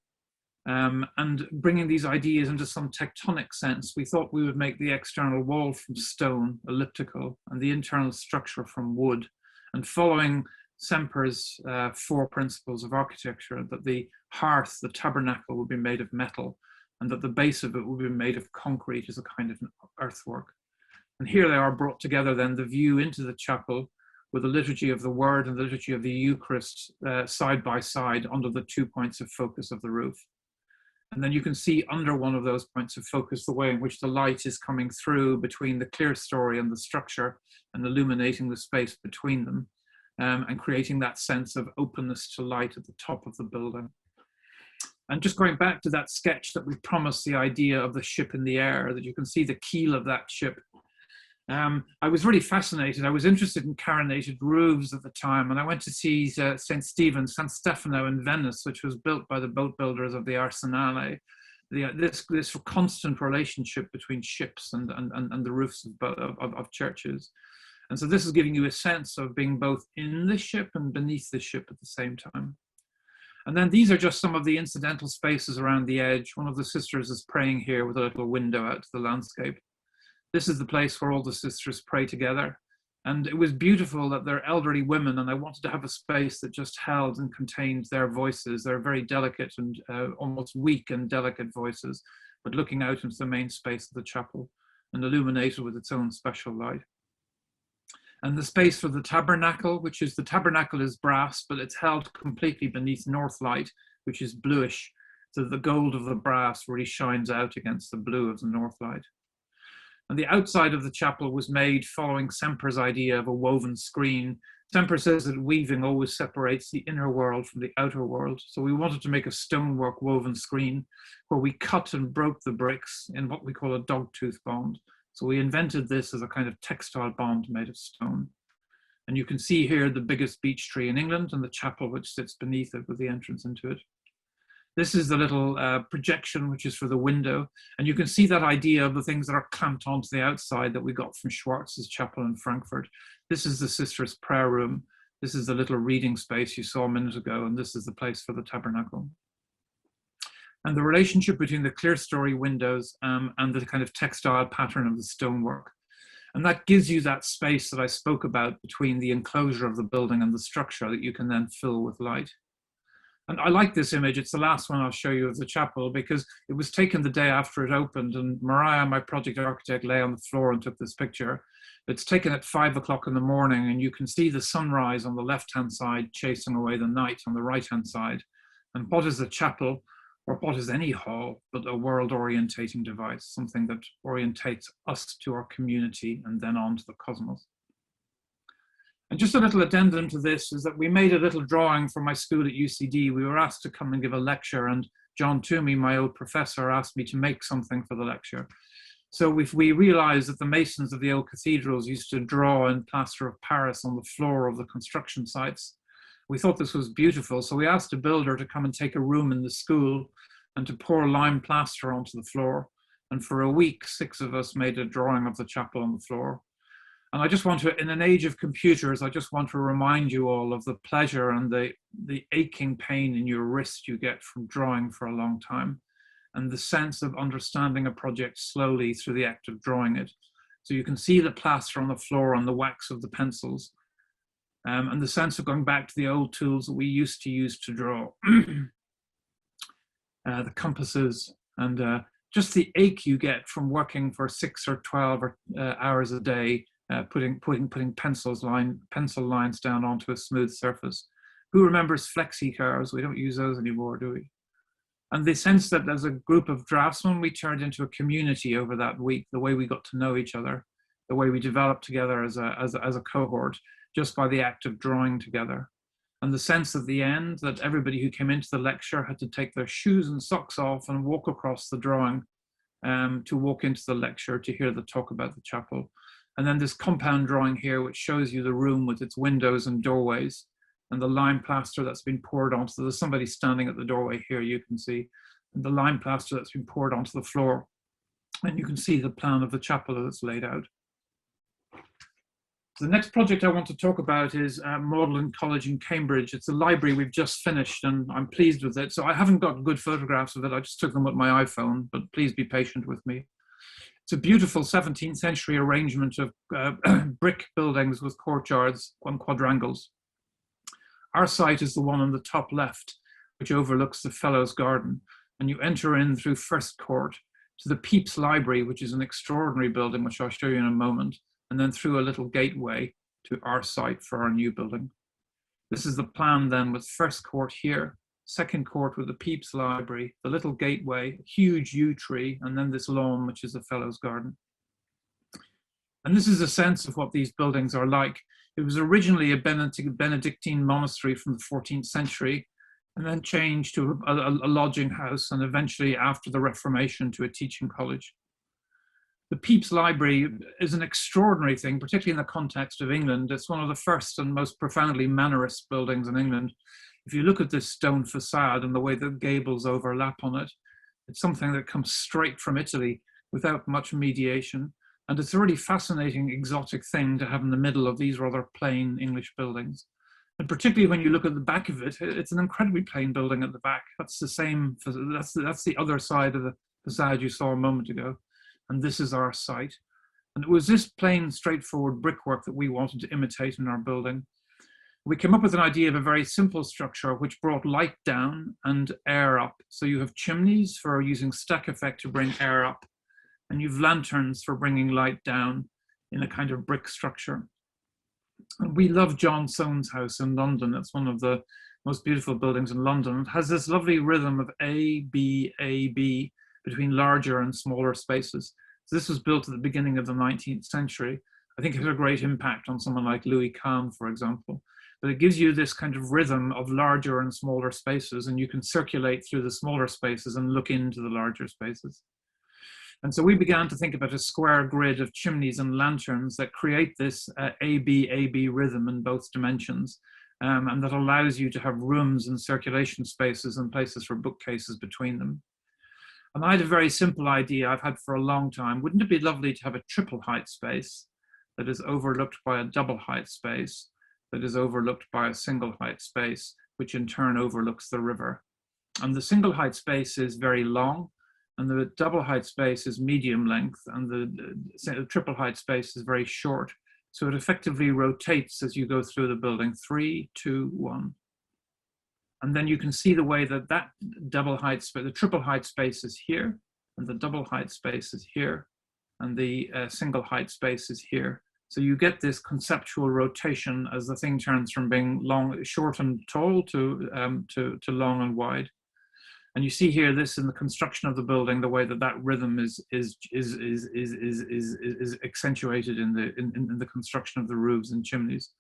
and bringing these ideas into some tectonic sense, we thought we would make the external wall from stone, elliptical, and the internal structure from wood. And following Semper's 4 principles of architecture, that the hearth, the tabernacle, would be made of metal, and that the base of it would be made of concrete as a kind of earthwork. And here they are brought together then, the view into the chapel with the liturgy of the word and the liturgy of the Eucharist side by side under the 2 points of focus of the roof. And then you can see under one of those points of focus the way in which the light is coming through between the clear story and the structure and illuminating the space between them, and creating that sense of openness to light at the top of the building. And just going back to that sketch that we promised, the idea of the ship in the air, that you can see the keel of that ship. I was really fascinated. I was interested in carinated roofs at the time, and I went to see St. Stefano in Venice, which was built by the boat builders of the Arsenale. This constant relationship between ships and the roofs of churches. And so this is giving you a sense of being both in the ship and beneath the ship at the same time. And then these are just some of the incidental spaces around the edge. One of the sisters is praying here with a little window out to the landscape. This is the place where all the sisters pray together. And it was beautiful that they're elderly women, and I wanted to have a space that just held and contained their voices. They're very delicate and almost weak and delicate voices, but looking out into the main space of the chapel and illuminated with its own special light. And the space for the tabernacle, the tabernacle is brass, but it's held completely beneath north light, which is bluish. So the gold of the brass really shines out against the blue of the north light. And the outside of the chapel was made following Semper's idea of a woven screen. Semper says that weaving always separates the inner world from the outer world. So we wanted to make a stonework woven screen where we cut and broke the bricks in what we call a dogtooth bond. So we invented this as a kind of textile bond made of stone. And you can see here the biggest beech tree in England and the chapel which sits beneath it with the entrance into it. This is the little projection, which is for the window. And you can see that idea of the things that are clamped onto the outside that we got from Schwarz's chapel in Frankfurt. This is the sisters' prayer room. This is the little reading space you saw a minute ago. And this is the place for the tabernacle. And the relationship between the clear story windows and the kind of textile pattern of the stonework. And that gives you that space that I spoke about between the enclosure of the building and the structure that you can then fill with light. And I like this image. It's the last one I'll show you of the chapel because it was taken the day after it opened, and Mariah, my project architect, lay on the floor and took this picture. It's taken at 5 o'clock in the morning, and you can see the sunrise on the left-hand side chasing away the night on the right-hand side. And what is the chapel? or what is any hall but a world orientating device, something that orientates us to our community and then on to the cosmos. And just a little addendum to this is that we made a little drawing for my school at UCD. We were asked to come and give a lecture, and John Toomey, my old professor, asked me to make something for the lecture. So we realized that the masons of the old cathedrals used to draw in plaster of Paris on the floor of the construction sites. We thought this was beautiful, so we asked a builder to come and take a room in the school and to pour lime plaster onto the floor. And for a week, 6 of us made a drawing of the chapel on the floor. And I just want to, in an age of computers, I just want to remind you all of the pleasure and the aching pain in your wrist you get from drawing for a long time, and the sense of understanding a project slowly through the act of drawing it. So you can see the plaster on the floor and the wax of the pencils, and the sense of going back to the old tools that we used to use to draw. The compasses, and just the ache you get from working for 6 or 12 hours a day, putting pencil lines down onto a smooth surface. Who remembers flexi cars? We don't use those anymore, do we? And the sense that as a group of draftsmen, we turned into a community over that week, the way we got to know each other, the way we developed together as a cohort, just by the act of drawing together. And the sense at the end that everybody who came into the lecture had to take their shoes and socks off and walk across the drawing to walk into the lecture to hear the talk about the chapel. And then this compound drawing here, which shows you the room with its windows and doorways, and the lime plaster that's been poured onto, there's somebody standing at the doorway here, you can see, and the lime plaster that's been poured onto the floor. And you can see the plan of the chapel as it's laid out. The next project I want to talk about is Magdalen College in Cambridge. It's a library we've just finished, and I'm pleased with it. So I haven't got good photographs of it. I just took them with my iPhone, but please be patient with me. It's a beautiful 17th century arrangement of brick buildings with courtyards and quadrangles. Our site is the one on the top left, which overlooks the Fellows Garden, and you enter in through First Court to the Peeps Library, which is an extraordinary building, which I'll show you in a moment, and then through a little gateway to our site for our new building. This is the plan then, with First Court here, Second Court with the Peeps Library, the little gateway, huge yew tree, and then this lawn, which is the Fellows Garden. And this is a sense of what these buildings are like. It was originally a Benedictine monastery from the 14th century, and then changed to a lodging house, and eventually after the Reformation to a teaching college. The Peeps Library is an extraordinary thing, particularly in the context of England. It's one of the first and most profoundly Mannerist buildings in England. If you look at this stone facade and the way the gables overlap on it, it's something that comes straight from Italy without much mediation. And it's a really fascinating, exotic thing to have in the middle of these rather plain English buildings. And particularly when you look at the back of it, it's an incredibly plain building at the back. That's the same, that's the other side of the facade you saw a moment ago. And this is our site. And it was this plain, straightforward brickwork that we wanted to imitate in our building. We came up with an idea of a very simple structure which brought light down and air up. So you have chimneys for using stack effect to bring air up, and you've lanterns for bringing light down in a kind of brick structure. And we love John Soane's house in London. It's one of the most beautiful buildings in London. It has this lovely rhythm of A, B, between larger and smaller spaces. So this was built at the beginning of the 19th century. I think it had a great impact on someone like Louis Kahn, for example. But it gives you this kind of rhythm of larger and smaller spaces, and you can circulate through the smaller spaces and look into the larger spaces. And so we began to think about a square grid of chimneys and lanterns that create this AB rhythm in both dimensions, and that allows you to have rooms and circulation spaces and places for bookcases between them. And I had a very simple idea I've had for a long time. Wouldn't it be lovely to have a triple height space that is overlooked by a double height space, that is overlooked by a single height space, which in turn overlooks the river? And the single height space is very long, and the double height space is medium length, and the triple height space is very short. So it effectively rotates as you go through the building, 3, 2, 1. And then you can see the way that that double height space, the triple height space is here, and the double height space is here, and the single height space is here. So you get this conceptual rotation as the thing turns from being long, short and tall to long and wide. And you see here this in the construction of the building, the way that that rhythm is accentuated in the construction of the roofs and chimneys.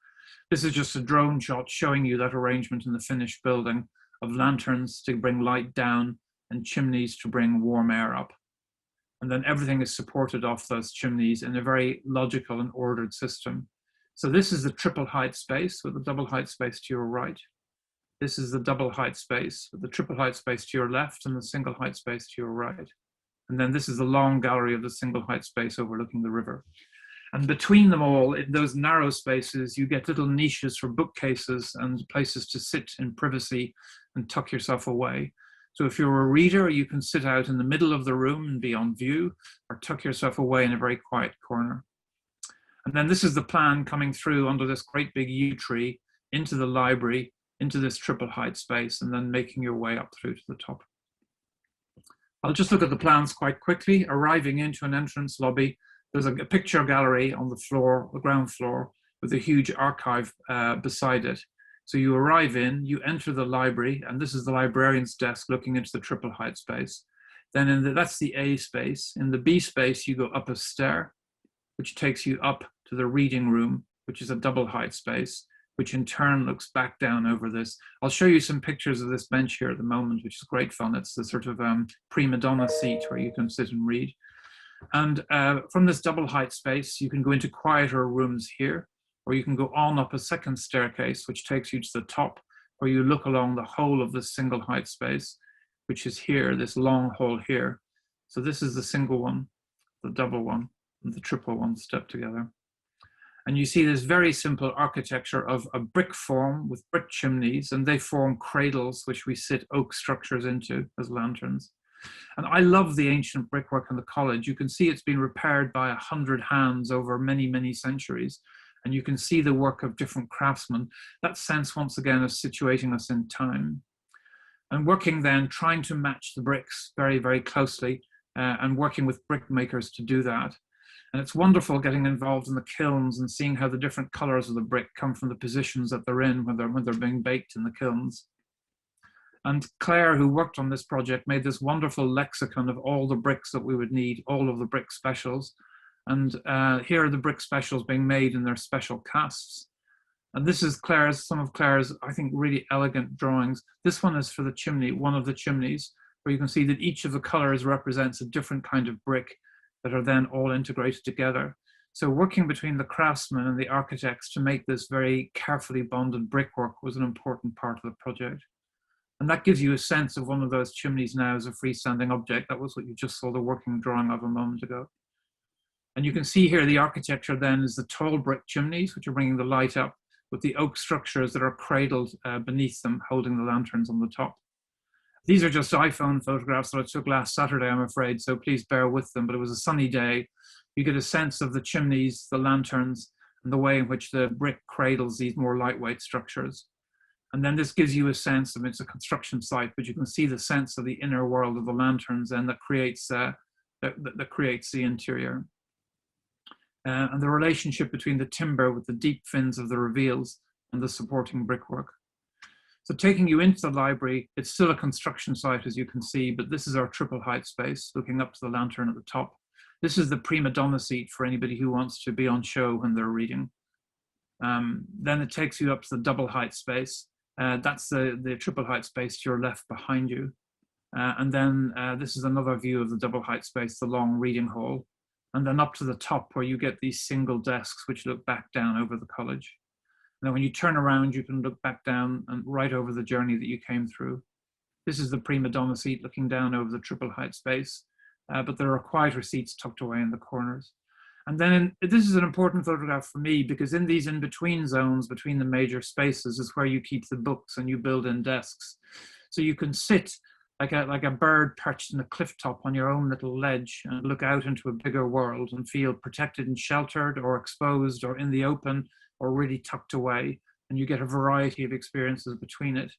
This is just a drone shot showing you that arrangement in the finished building of lanterns to bring light down and chimneys to bring warm air up. And then everything is supported off those chimneys in a very logical and ordered system. So this is the triple height space with the double height space to your right. This is the double height space with the triple height space to your left and the single height space to your right. And then this is the long gallery of the single height space overlooking the river. And between them all, in those narrow spaces, you get little niches for bookcases and places to sit in privacy and tuck yourself away. So if you're a reader, you can sit out in the middle of the room and be on view, or tuck yourself away in a very quiet corner. And then this is the plan coming through under this great big yew tree into the library, into this triple height space, and then making your way up through to the top. I'll just look at the plans quite quickly. Arriving into an entrance lobby, there's a picture gallery on the floor, the ground floor, with a huge archive beside it. So you arrive in, you enter the library, and this is the librarian's desk looking into the triple height space. Then that's the A space. In the B space, you go up a stair, which takes you up to the reading room, which is a double height space, which in turn looks back down over this. I'll show you some pictures of this bench here at the moment, which is great fun. It's the sort of prima donna seat where you can sit and read. And from this double height space, you can go into quieter rooms here, or you can go on up a second staircase, which takes you to the top, where you look along the whole of this single height space, which is here, this long hall here. So this is the single one, the double one, and the triple one stepped together. And you see this very simple architecture of a brick form with brick chimneys, and they form cradles, which we sit oak structures into as lanterns. And I love the ancient brickwork in the college. You can see it's been repaired by 100 hands over many, many centuries. And you can see the work of different craftsmen. That sense, once again, of situating us in time. And working then, trying to match the bricks very, very closely, and working with brick makers to do that. And it's wonderful getting involved in the kilns and seeing how the different colors of the brick come from the positions that they're in when they're being baked in the kilns. And Claire, who worked on this project, made this wonderful lexicon of all the bricks that we would need, all of the brick specials. And here are the brick specials being made in their special casts. And this is some of Claire's, I think, really elegant drawings. This one is for the chimney, one of the chimneys, where you can see that each of the colors represents a different kind of brick that are then all integrated together. So working between the craftsmen and the architects to make this very carefully bonded brickwork was an important part of the project. And that gives you a sense of one of those chimneys now as a freestanding object. That was what you just saw the working drawing of a moment ago. And you can see here the architecture then is the tall brick chimneys, which are bringing the light up, with the oak structures that are cradled beneath them, holding the lanterns on the top. These are just iPhone photographs that I took last Saturday, I'm afraid, so please bear with them, but it was a sunny day. You get a sense of the chimneys, the lanterns, and the way in which the brick cradles these more lightweight structures. And then this gives you a sense of, it's a construction site, but you can see the sense of the inner world of the lanterns and that creates the interior. And the relationship between the timber with the deep fins of the reveals and the supporting brickwork. So taking you into the library, it's still a construction site, as you can see, but this is our triple height space, looking up to the lantern at the top. This is the prima donna seat for anybody who wants to be on show when they're reading. Then it takes you up to the double height space. That's the triple height space to your left behind you. And then this is another view of the double height space, the long reading hall. And then up to the top where you get these single desks which look back down over the college. And then when you turn around, you can look back down and right over the journey that you came through. This is the prima donna seat looking down over the triple height space, but there are quieter seats tucked away in the corners. And then this is an important photograph for me because in these in-between zones between the major spaces is where you keep the books and you build in desks. So you can sit like a bird perched in a cliff top on your own little ledge and look out into a bigger world and feel protected and sheltered or exposed or in the open or really tucked away. And you get a variety of experiences between it.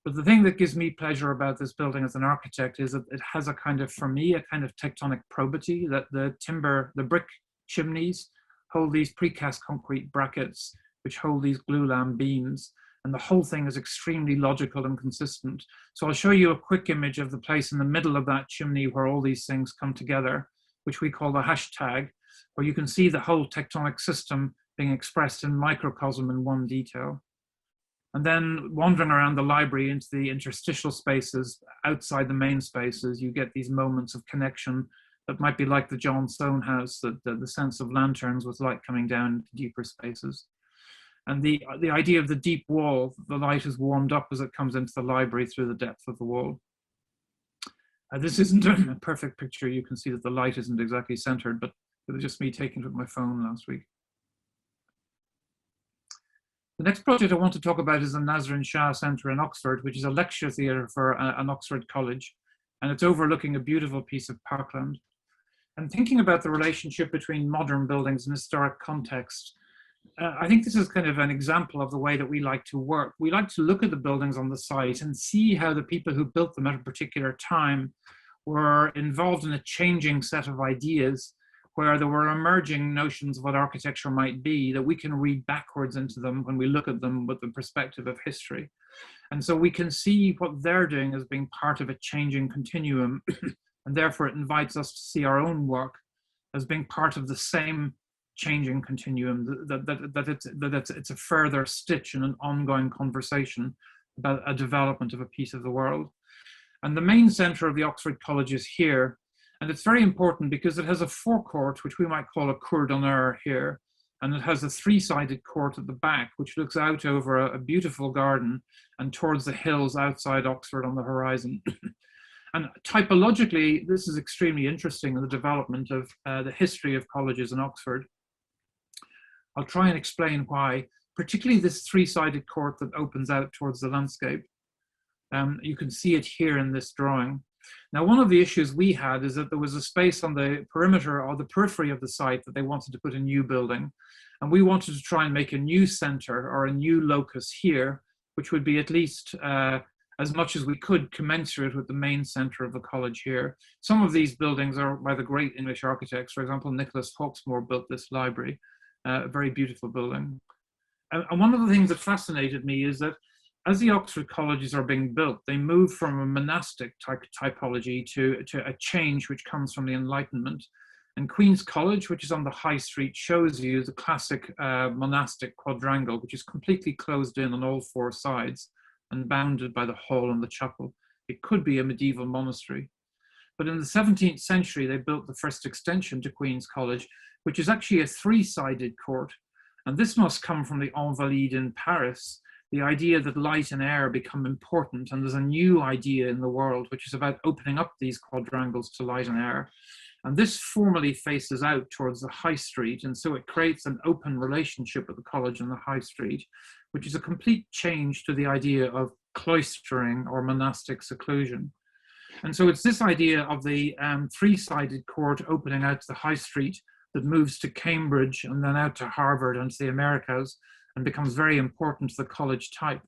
But the thing that gives me pleasure about this building as an architect is that it has a kind of, for me, a kind of tectonic probity, that the brick chimneys hold these precast concrete brackets which hold these glulam beams. And the whole thing is extremely logical and consistent. So I'll show you a quick image of the place in the middle of that chimney where all these things come together, which we call the hashtag, where you can see the whole tectonic system being expressed in microcosm in one detail. And then wandering around the library into the interstitial spaces outside the main spaces, you get these moments of connection that might be like the John Soane house, the sense of lanterns with light coming down into deeper spaces. And the idea of the deep wall, the light is warmed up as it comes into the library through the depth of the wall. This isn't a perfect picture. You can see that the light isn't exactly centered, but it was just me taking it with my phone last week. The next project I want to talk about is the Nasrin Shah Centre in Oxford, which is a lecture theatre for an Oxford college, and it's overlooking a beautiful piece of parkland. And thinking about the relationship between modern buildings and historic context, I think this is kind of an example of the way that we like to work. We like to look at the buildings on the site and see how the people who built them at a particular time were involved in a changing set of ideas, where there were emerging notions of what architecture might be that we can read backwards into them when we look at them with the perspective of history. And so we can see what they're doing as being part of a changing continuum, and therefore it invites us to see our own work as being part of the same changing continuum, that it's a further stitch in an ongoing conversation about a development of a piece of the world. And the main centre of the Oxford College is here. And it's very important because it has a forecourt, which we might call a cour d'honneur here. And it has a three-sided court at the back, which looks out over a beautiful garden and towards the hills outside Oxford on the horizon. And typologically, this is extremely interesting in the development of the history of colleges in Oxford. I'll try and explain why, particularly this three-sided court that opens out towards the landscape. You can see it here in this drawing. Now, one of the issues we had is that there was a space on the perimeter or the periphery of the site that they wanted to put a new building. And we wanted to try and make a new center or a new locus here, which would be at least as much as we could commensurate with the main center of the college here. Some of these buildings are by the great English architects. For example, Nicholas Hawksmoor built this library, a very beautiful building. And one of the things that fascinated me is that as the Oxford colleges are being built, they move from a monastic typology to a change which comes from the Enlightenment. And Queen's College, which is on the High Street, shows you the classic monastic quadrangle, which is completely closed in on all four sides and bounded by the hall and the chapel. It could be a medieval monastery. But in the 17th century, they built the first extension to Queen's College, which is actually a three-sided court. And this must come from the Invalides in Paris, the idea that light and air become important, and there's a new idea in the world which is about opening up these quadrangles to light and air. And this formally faces out towards the High Street, and so it creates an open relationship with the college and the High Street, which is a complete change to the idea of cloistering or monastic seclusion. And so it's this idea of the three-sided court opening out to the High Street that moves to Cambridge and then out to Harvard and to the Americas, and becomes very important to the college type.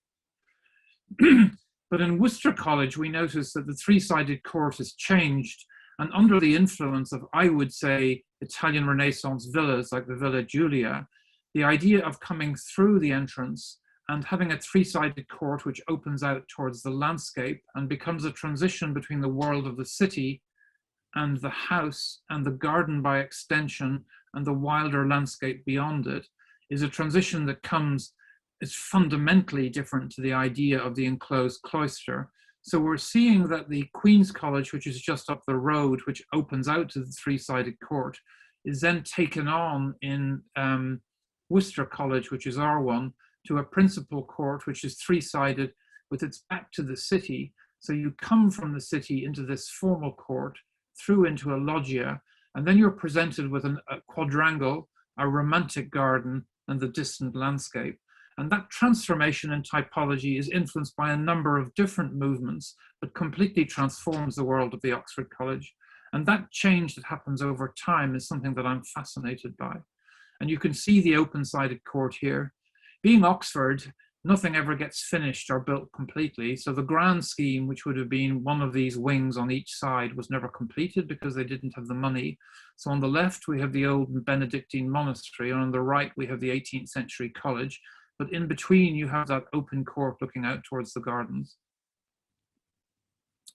But in Worcester College, we notice that the three-sided court has changed, and under the influence of, I would say, Italian Renaissance villas like the Villa Giulia, the idea of coming through the entrance and having a three-sided court which opens out towards the landscape and becomes a transition between the world of the city and the house and the garden by extension and the wilder landscape beyond it, is a transition that is fundamentally different to the idea of the enclosed cloister. So we're seeing that the Queen's College, which is just up the road, which opens out to the three-sided court, is then taken on in Worcester College, which is R1, to a principal court, which is three-sided with its back to the city. So you come from the city into this formal court, through into a loggia, and then you're presented with a quadrangle, a romantic garden, and the distant landscape. And that transformation in typology is influenced by a number of different movements, but completely transforms the world of the Oxford College. And that change that happens over time is something that I'm fascinated by. And you can see the open-sided court here. Being Oxford, nothing ever gets finished or built completely. So the grand scheme, which would have been one of these wings on each side, was never completed because they didn't have the money. So on the left, we have the old Benedictine monastery, and on the right, we have the 18th century college. but in between you have that open court looking out towards the gardens.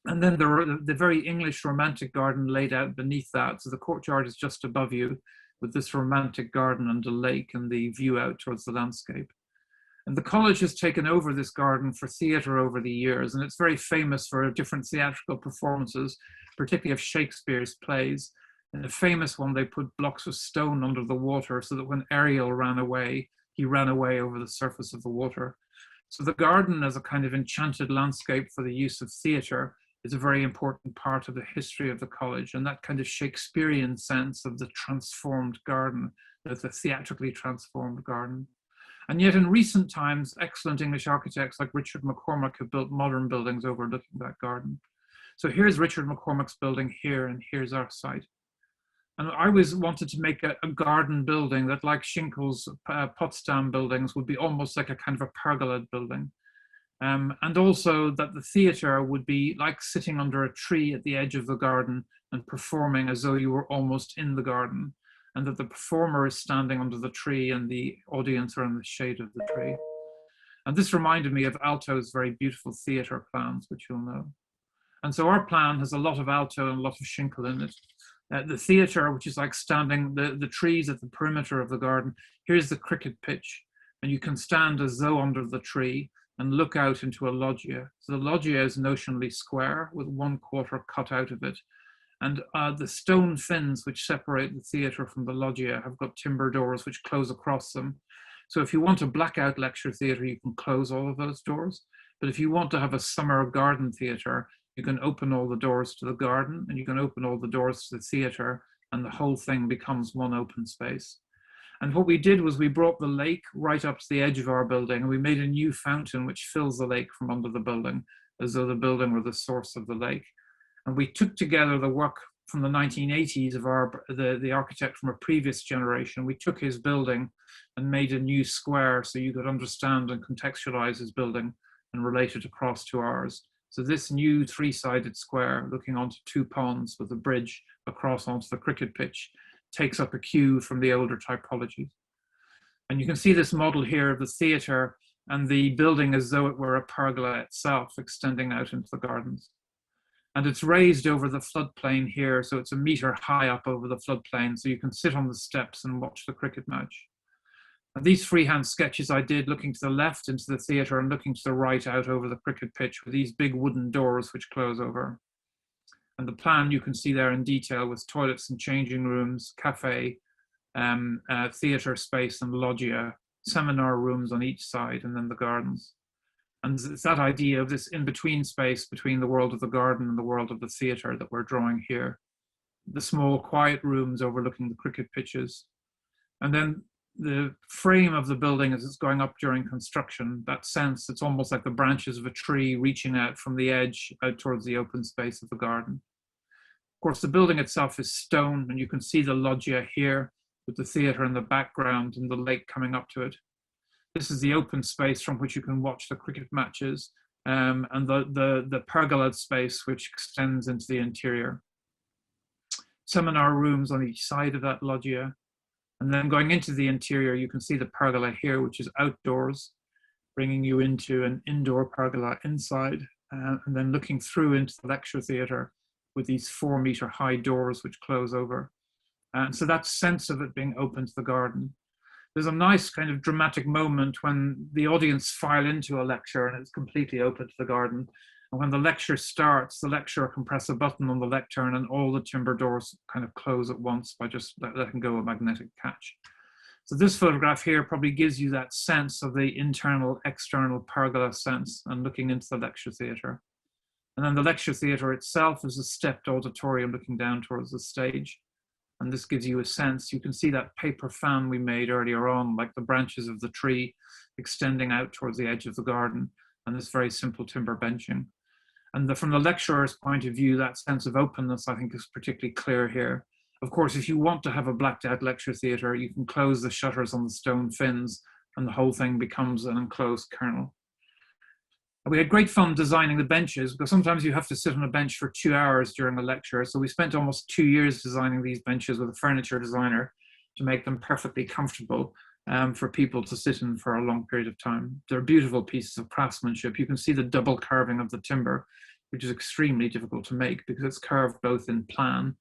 And then the very English romantic garden laid out beneath that. So the courtyard is just above you with this romantic garden and a lake and the view out towards the landscape. And the college has taken over this garden for theatre over the years, and it's very famous for different theatrical performances, particularly of Shakespeare's plays. In a famous one, they put blocks of stone under the water so that when Ariel ran away, he ran away over the surface of the water. So the garden as a kind of enchanted landscape for the use of theatre is a very important part of the history of the college, and that kind of Shakespearean sense of the transformed garden, the theatrically transformed garden. And yet in recent times, excellent English architects like Richard McCormack have built modern buildings overlooking that garden. So here's Richard McCormack's building here, and here's our site. And I always wanted to make a garden building that, like Schinkel's Potsdam buildings, would be almost like a kind of a pergola building. And also that the theatre would be like sitting under a tree at the edge of the garden and performing as though you were almost in the garden, and that the performer is standing under the tree and the audience are in the shade of the tree. And this reminded me of Aalto's very beautiful theatre plans, which you'll know. And so our plan has a lot of Aalto and a lot of Schinkel in it. The theatre, which is like standing, the trees at the perimeter of the garden, here's the cricket pitch, and you can stand as though under the tree and look out into a loggia. So the loggia is notionally square with 1/4 cut out of it. And the stone fins which separate the theatre from the loggia have got timber doors which close across them. So if you want a blackout lecture theatre, you can close all of those doors. But if you want to have a summer garden theatre, you can open all the doors to the garden, and you can open all the doors to the theatre, and the whole thing becomes one open space. And what we did was we brought the lake right up to the edge of our building, and we made a new fountain which fills the lake from under the building, as though the building were the source of the lake. And we took together the work from the 1980s of the architect from a previous generation. We took his building and made a new square so you could understand and contextualize his building and relate it across to ours. So this new 3-sided square looking onto 2 ponds with a bridge across onto the cricket pitch takes up a cue from the older typologies. And you can see this model here of the theatre and the building as though it were a pergola itself extending out into the gardens. And it's raised over the floodplain here, so it's 1 meter high up over the floodplain, so you can sit on the steps and watch the cricket match. And these freehand sketches I did looking to the left into the theatre and looking to the right out over the cricket pitch with these big wooden doors which close over. And the plan you can see there in detail with toilets and changing rooms, cafe, theatre space and loggia, seminar rooms on each side, and then the gardens. And it's that idea of this in-between space between the world of the garden and the world of the theatre that we're drawing here. The small quiet rooms overlooking the cricket pitches. And then the frame of the building as it's going up during construction, that sense, it's almost like the branches of a tree reaching out from the edge out towards the open space of the garden. Of course, the building itself is stone, and you can see the loggia here with the theatre in the background and the lake coming up to it. This is the open space from which you can watch the cricket matches, and the pergola space which extends into the interior. Seminar rooms on each side of that loggia. And then going into the interior, you can see the pergola here, which is outdoors, bringing you into an indoor pergola inside, and then looking through into the lecture theatre with these 4 meter high doors which close over. And so that sense of it being open to the garden. There's a nice kind of dramatic moment when the audience file into a lecture and it's completely open to the garden. And when the lecture starts, the lecturer can press a button on the lectern and all the timber doors kind of close at once by just letting go a magnetic catch. So this photograph here probably gives you that sense of the internal, external pergola sense and looking into the lecture theatre. And then the lecture theatre itself is a stepped auditorium looking down towards the stage. And this gives you a sense, you can see that paper fan we made earlier on, like the branches of the tree extending out towards the edge of the garden, and this very simple timber benching. And from the lecturer's point of view, that sense of openness, I think, is particularly clear here. Of course, if you want to have a blacked out lecture theatre, you can close the shutters on the stone fins, and the whole thing becomes an enclosed kernel. We had great fun designing the benches, because sometimes you have to sit on a bench for 2 hours during a lecture. So we spent almost 2 years designing these benches with a furniture designer to make them perfectly comfortable. for people to sit in for a long period of time. They're beautiful pieces of craftsmanship. You can see the double carving of the timber, which is extremely difficult to make because it's carved both in plan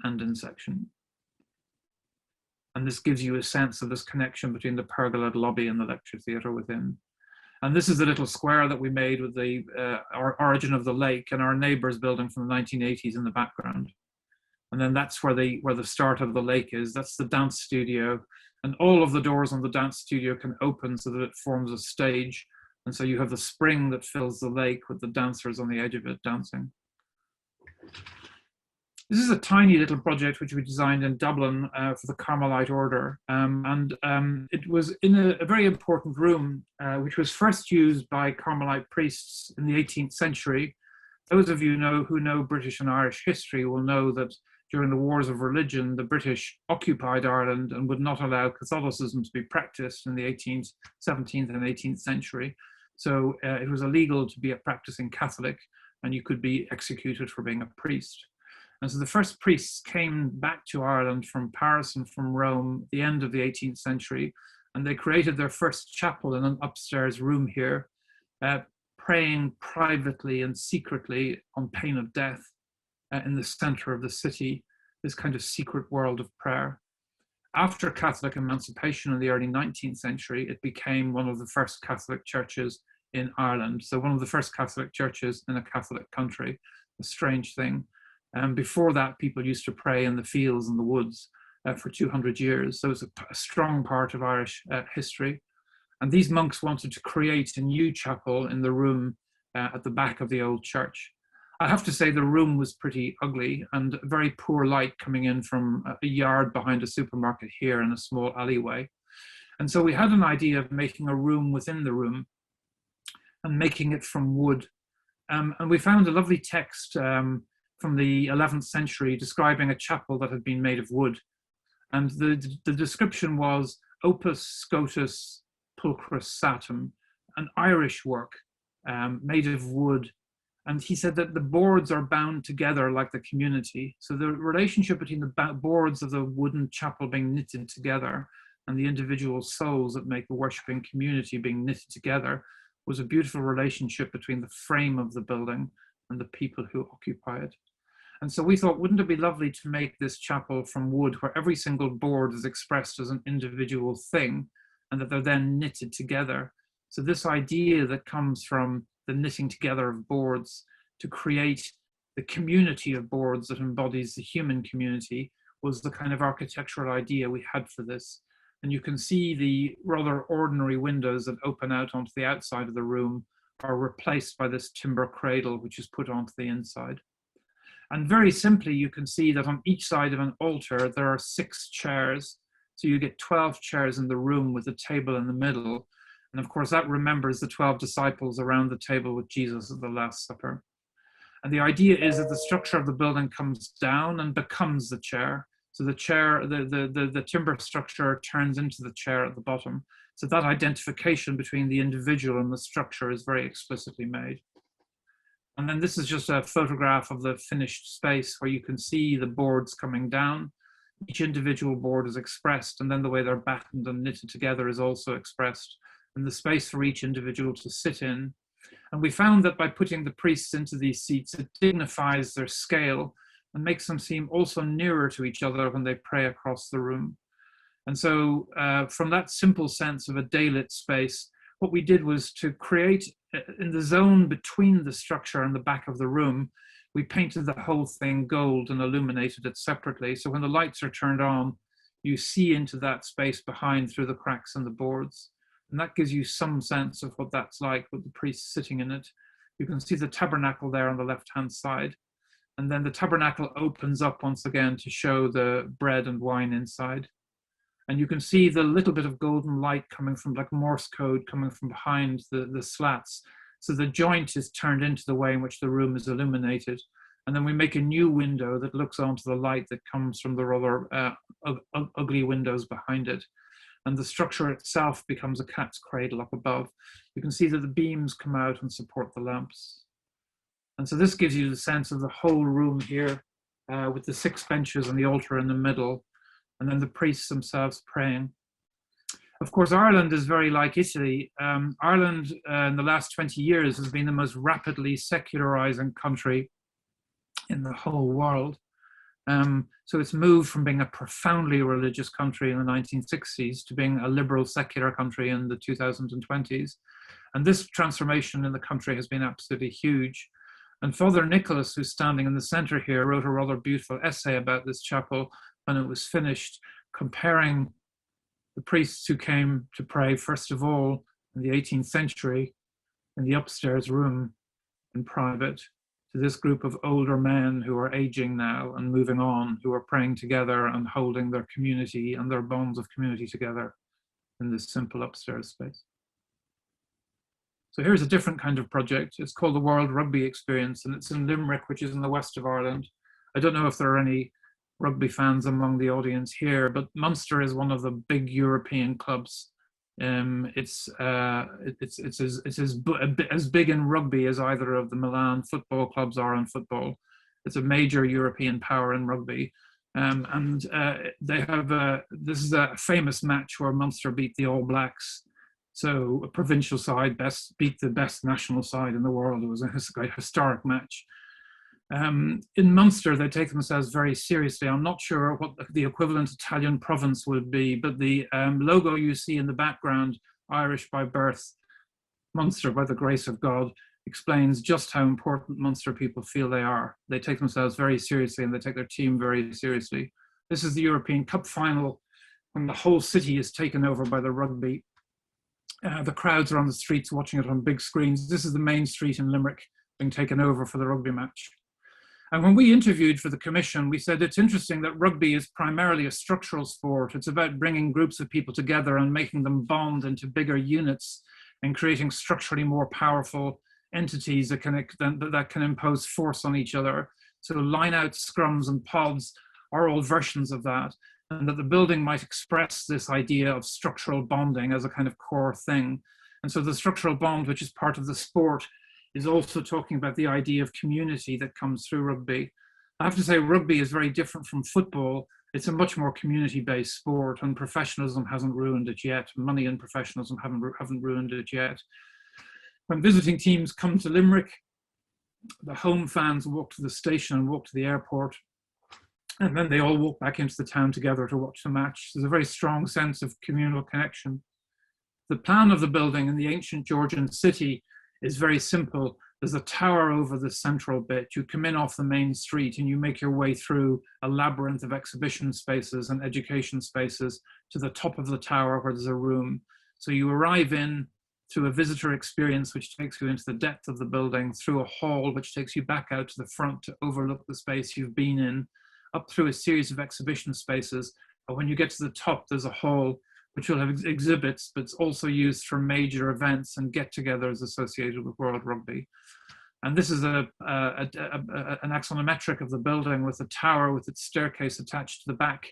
and in section. And this gives you a sense of this connection between the pergolad lobby and the lecture theatre within. And this is the little square that we made with the origin of the lake and our neighbour's building from the 1980s in the background. And then that's where the start of the lake is. That's the dance studio. And all of the doors on the dance studio can open so that it forms a stage. And so you have the spring that fills the lake with the dancers on the edge of it dancing. This is a tiny little project which we designed in Dublin for the Carmelite order. It was in a very important room, which was first used by Carmelite priests in the 18th century. Those of you who know British and Irish history will know that during the wars of religion, the British occupied Ireland and would not allow Catholicism to be practiced in the 18th, 17th and 18th century. So it was illegal to be a practicing Catholic, and you could be executed for being a priest. And so the first priests came back to Ireland from Paris and from Rome at the end of the 18th century, and they created their first chapel in an upstairs room here, praying privately and secretly on pain of death in the center of the city, this kind of secret world of prayer. After Catholic emancipation in the early 19th century, it became one of the first Catholic churches in Ireland. So one of the first Catholic churches in a Catholic country, a strange thing. And before that, people used to pray in the fields and the woods for 200 years. So it's a strong part of Irish history. And these monks wanted to create a new chapel in the room at the back of the old church. I have to say the room was pretty ugly and very poor light coming in from a yard behind a supermarket here in a small alleyway. And so we had an idea of making a room within the room and making it from wood. And we found a lovely text from the 11th century describing a chapel that had been made of wood. And the description was opus scotus pulchris satum, an Irish work made of wood. And he said that the boards are bound together like the community. So the relationship between the boards of the wooden chapel being knitted together and the individual souls that make the worshipping community being knitted together was a beautiful relationship between the frame of the building and the people who occupy it. And so we thought, wouldn't it be lovely to make this chapel from wood where every single board is expressed as an individual thing and that they're then knitted together. So this idea that comes from the knitting together of boards to create the community of boards that embodies the human community was the kind of architectural idea we had for this. And you can see the rather ordinary windows that open out onto the outside of the room are replaced by this timber cradle, which is put onto the inside. And very simply, you can see that on each side of an altar, there are 6 chairs. So you get 12 chairs in the room with a table in the middle. And of course, that remembers the 12 disciples around the table with Jesus at the Last Supper. And the idea is that the structure of the building comes down and becomes the chair. So the chair, the timber structure turns into the chair at the bottom. So that identification between the individual and the structure is very explicitly made. And then this is just a photograph of the finished space where you can see the boards coming down. Each individual board is expressed, and then the way they're battened and knitted together is also expressed, and the space for each individual to sit in. And we found that by putting the priests into these seats, it dignifies their scale and makes them seem also nearer to each other when they pray across the room. And so from that simple sense of a daylit space, what we did was to create in the zone between the structure and the back of the room, we painted the whole thing gold and illuminated it separately. So when the lights are turned on, you see into that space behind through the cracks in the boards. And that gives you some sense of what that's like with the priests sitting in it. You can see the tabernacle there on the left-hand side. And then the tabernacle opens up once again to show the bread and wine inside. And you can see the little bit of golden light coming from like Morse code coming from behind the slats. So the joint is turned into the way in which the room is illuminated. And then we make a new window that looks onto the light that comes from the rather ugly windows behind it. And the structure itself becomes a cat's cradle up above. You can see that the beams come out and support the lamps. And so this gives you the sense of the whole room here with the 6 benches and the altar in the middle, and then the priests themselves praying. Of course, Ireland is very like Italy. Ireland in the last 20 years has been the most rapidly secularizing country in the whole world. So it's moved from being a profoundly religious country in the 1960s to being a liberal secular country in the 2020s. And this transformation in the country has been absolutely huge. And Father Nicholas, who's standing in the center here, wrote a rather beautiful essay about this chapel when it was finished, comparing the priests who came to pray, first of all, in the 18th century, in the upstairs room in private, to this group of older men who are aging now and moving on, who are praying together and holding their community and their bonds of community together in this simple upstairs space. So here's a different kind of project. It's called the World Rugby Experience, and it's in Limerick, which is in the west of Ireland. I don't know if there are any rugby fans among the audience here, but Munster is one of the big European clubs. It's as big in rugby as either of the Milan football clubs are in football. It's a major European power in rugby. They have, this is a famous match where Munster beat the All Blacks. So a provincial side beat the best national side in the world. It was a historic match. In Munster, they take themselves very seriously. I'm not sure what the equivalent Italian province would be, but the logo you see in the background, Irish by birth, Munster by the grace of God, explains just how important Munster people feel they are. They take themselves very seriously and they take their team very seriously. This is the European Cup final when the whole city is taken over by the rugby. The crowds are on the streets watching it on big screens. This is the main street in Limerick being taken over for the rugby match. And when we interviewed for the commission, we said it's interesting that rugby is primarily a structural sport. It's about bringing groups of people together and making them bond into bigger units and creating structurally more powerful entities that can impose force on each other. So line-out scrums and pods are all versions of that, and that the building might express this idea of structural bonding as a kind of core thing. And so the structural bond, which is part of the sport, is also talking about the idea of community that comes through rugby. I have to say rugby is very different from football. It's a much more community-based sport, and professionalism hasn't ruined it yet. Money and professionalism haven't ruined it yet. When visiting teams come to Limerick, the home fans walk to the station and walk to the airport, and then they all walk back into the town together to watch the match. There's a very strong sense of communal connection. The plan of the building in the ancient Georgian city is very simple. There's a tower over the central bit. You come in off the main street and you make your way through a labyrinth of exhibition spaces and education spaces to the top of the tower where there's a room. So you arrive in through a visitor experience which takes you into the depth of the building, through a hall which takes you back out to the front to overlook the space you've been in, up through a series of exhibition spaces. And when you get to the top, there's a hall which will have exhibits, but it's also used for major events and get-togethers associated with World Rugby. And this is an axonometric of the building with a tower with its staircase attached to the back,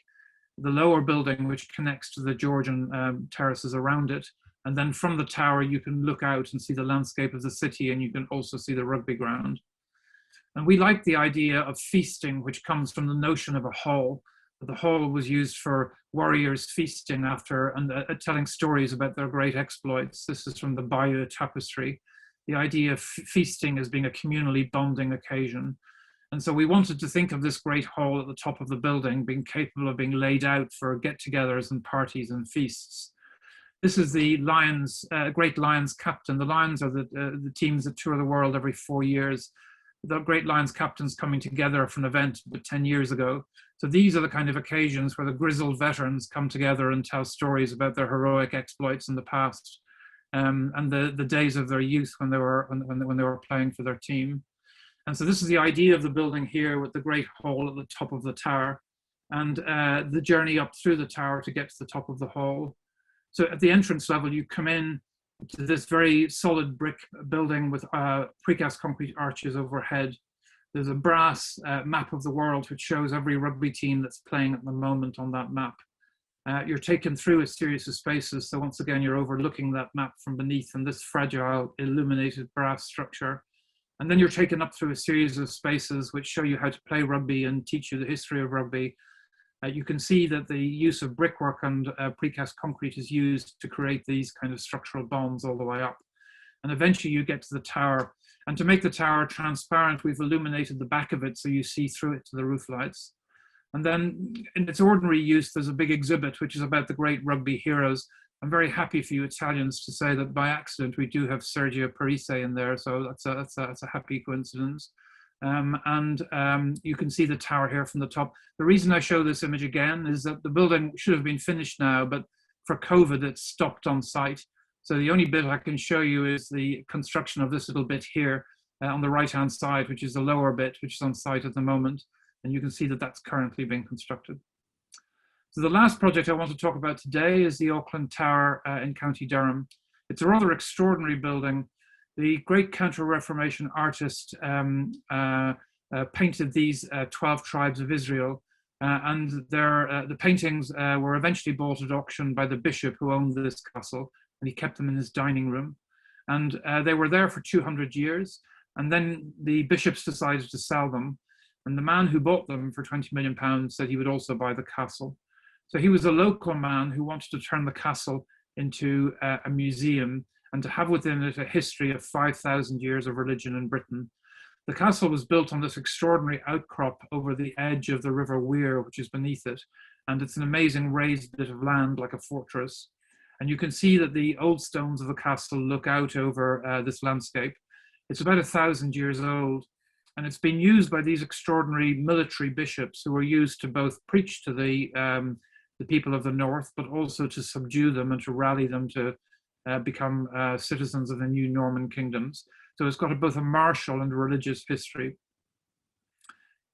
the lower building which connects to the Georgian terraces around it. And then from the tower, you can look out and see the landscape of the city, and you can also see the rugby ground. And we like the idea of feasting, which comes from the notion of a hall. The hall was used for warriors feasting after and telling stories about their great exploits. This is from the Bayeux tapestry. The idea of feasting as being a communally bonding occasion. And so we wanted to think of this great hall at the top of the building being capable of being laid out for get-togethers and parties and feasts. This is the Lions, Great Lions captain. The Lions are the teams that tour the world every 4 years. The Great Lions captains coming together for an event about 10 years ago. So these are the kind of occasions where the grizzled veterans come together and tell stories about their heroic exploits in the past, and the days of their youth when they were playing for their team. And so this is the idea of the building here, with the great hall at the top of the tower, and the journey up through the tower to get to the top of the hall. So at the entrance level, you come in to this very solid brick building with precast concrete arches overhead. There's a brass map of the world which shows every rugby team that's playing at the moment on that map. You're taken through a series of spaces, so once again you're overlooking that map from beneath in this fragile illuminated brass structure. And then you're taken up through a series of spaces which show you how to play rugby and teach you the history of rugby. You can see that the use of brickwork and precast concrete is used to create these kind of structural bonds all the way up. And eventually you get to the tower. And to make the tower transparent, we've illuminated the back of it so you see through it to the roof lights. And then in its ordinary use, there's a big exhibit, which is about the great rugby heroes. I'm very happy for you Italians to say that by accident, we do have Sergio Parise in there. So that's a happy coincidence. You can see the tower here from the top. The reason I show this image again is that the building should have been finished now, but for COVID, it's stopped on site. So the only bit I can show you is the construction of this little bit here on the right-hand side, which is the lower bit, which is on site at the moment. And you can see that that's currently being constructed. So the last project I want to talk about today is the Auckland Tower in County Durham. It's a rather extraordinary building. The great Counter-Reformation artist painted these 12 tribes of Israel, and the paintings were eventually bought at auction by the bishop who owned this castle, and he kept them in his dining room. And they were there for 200 years, and then the bishops decided to sell them. And the man who bought them for £20 million said he would also buy the castle. So he was a local man who wanted to turn the castle into a museum and to have within it a history of 5,000 years of religion in Britain. The castle was built on this extraordinary outcrop over the edge of the River Wear, which is beneath it. And it's an amazing raised bit of land like a fortress. And you can see that the old stones of the castle look out over this landscape. It's about 1,000 years old. And it's been used by these extraordinary military bishops who were used to both preach to the people of the north, but also to subdue them and to rally them to become citizens of the new Norman kingdoms. So it's got both a martial and religious history.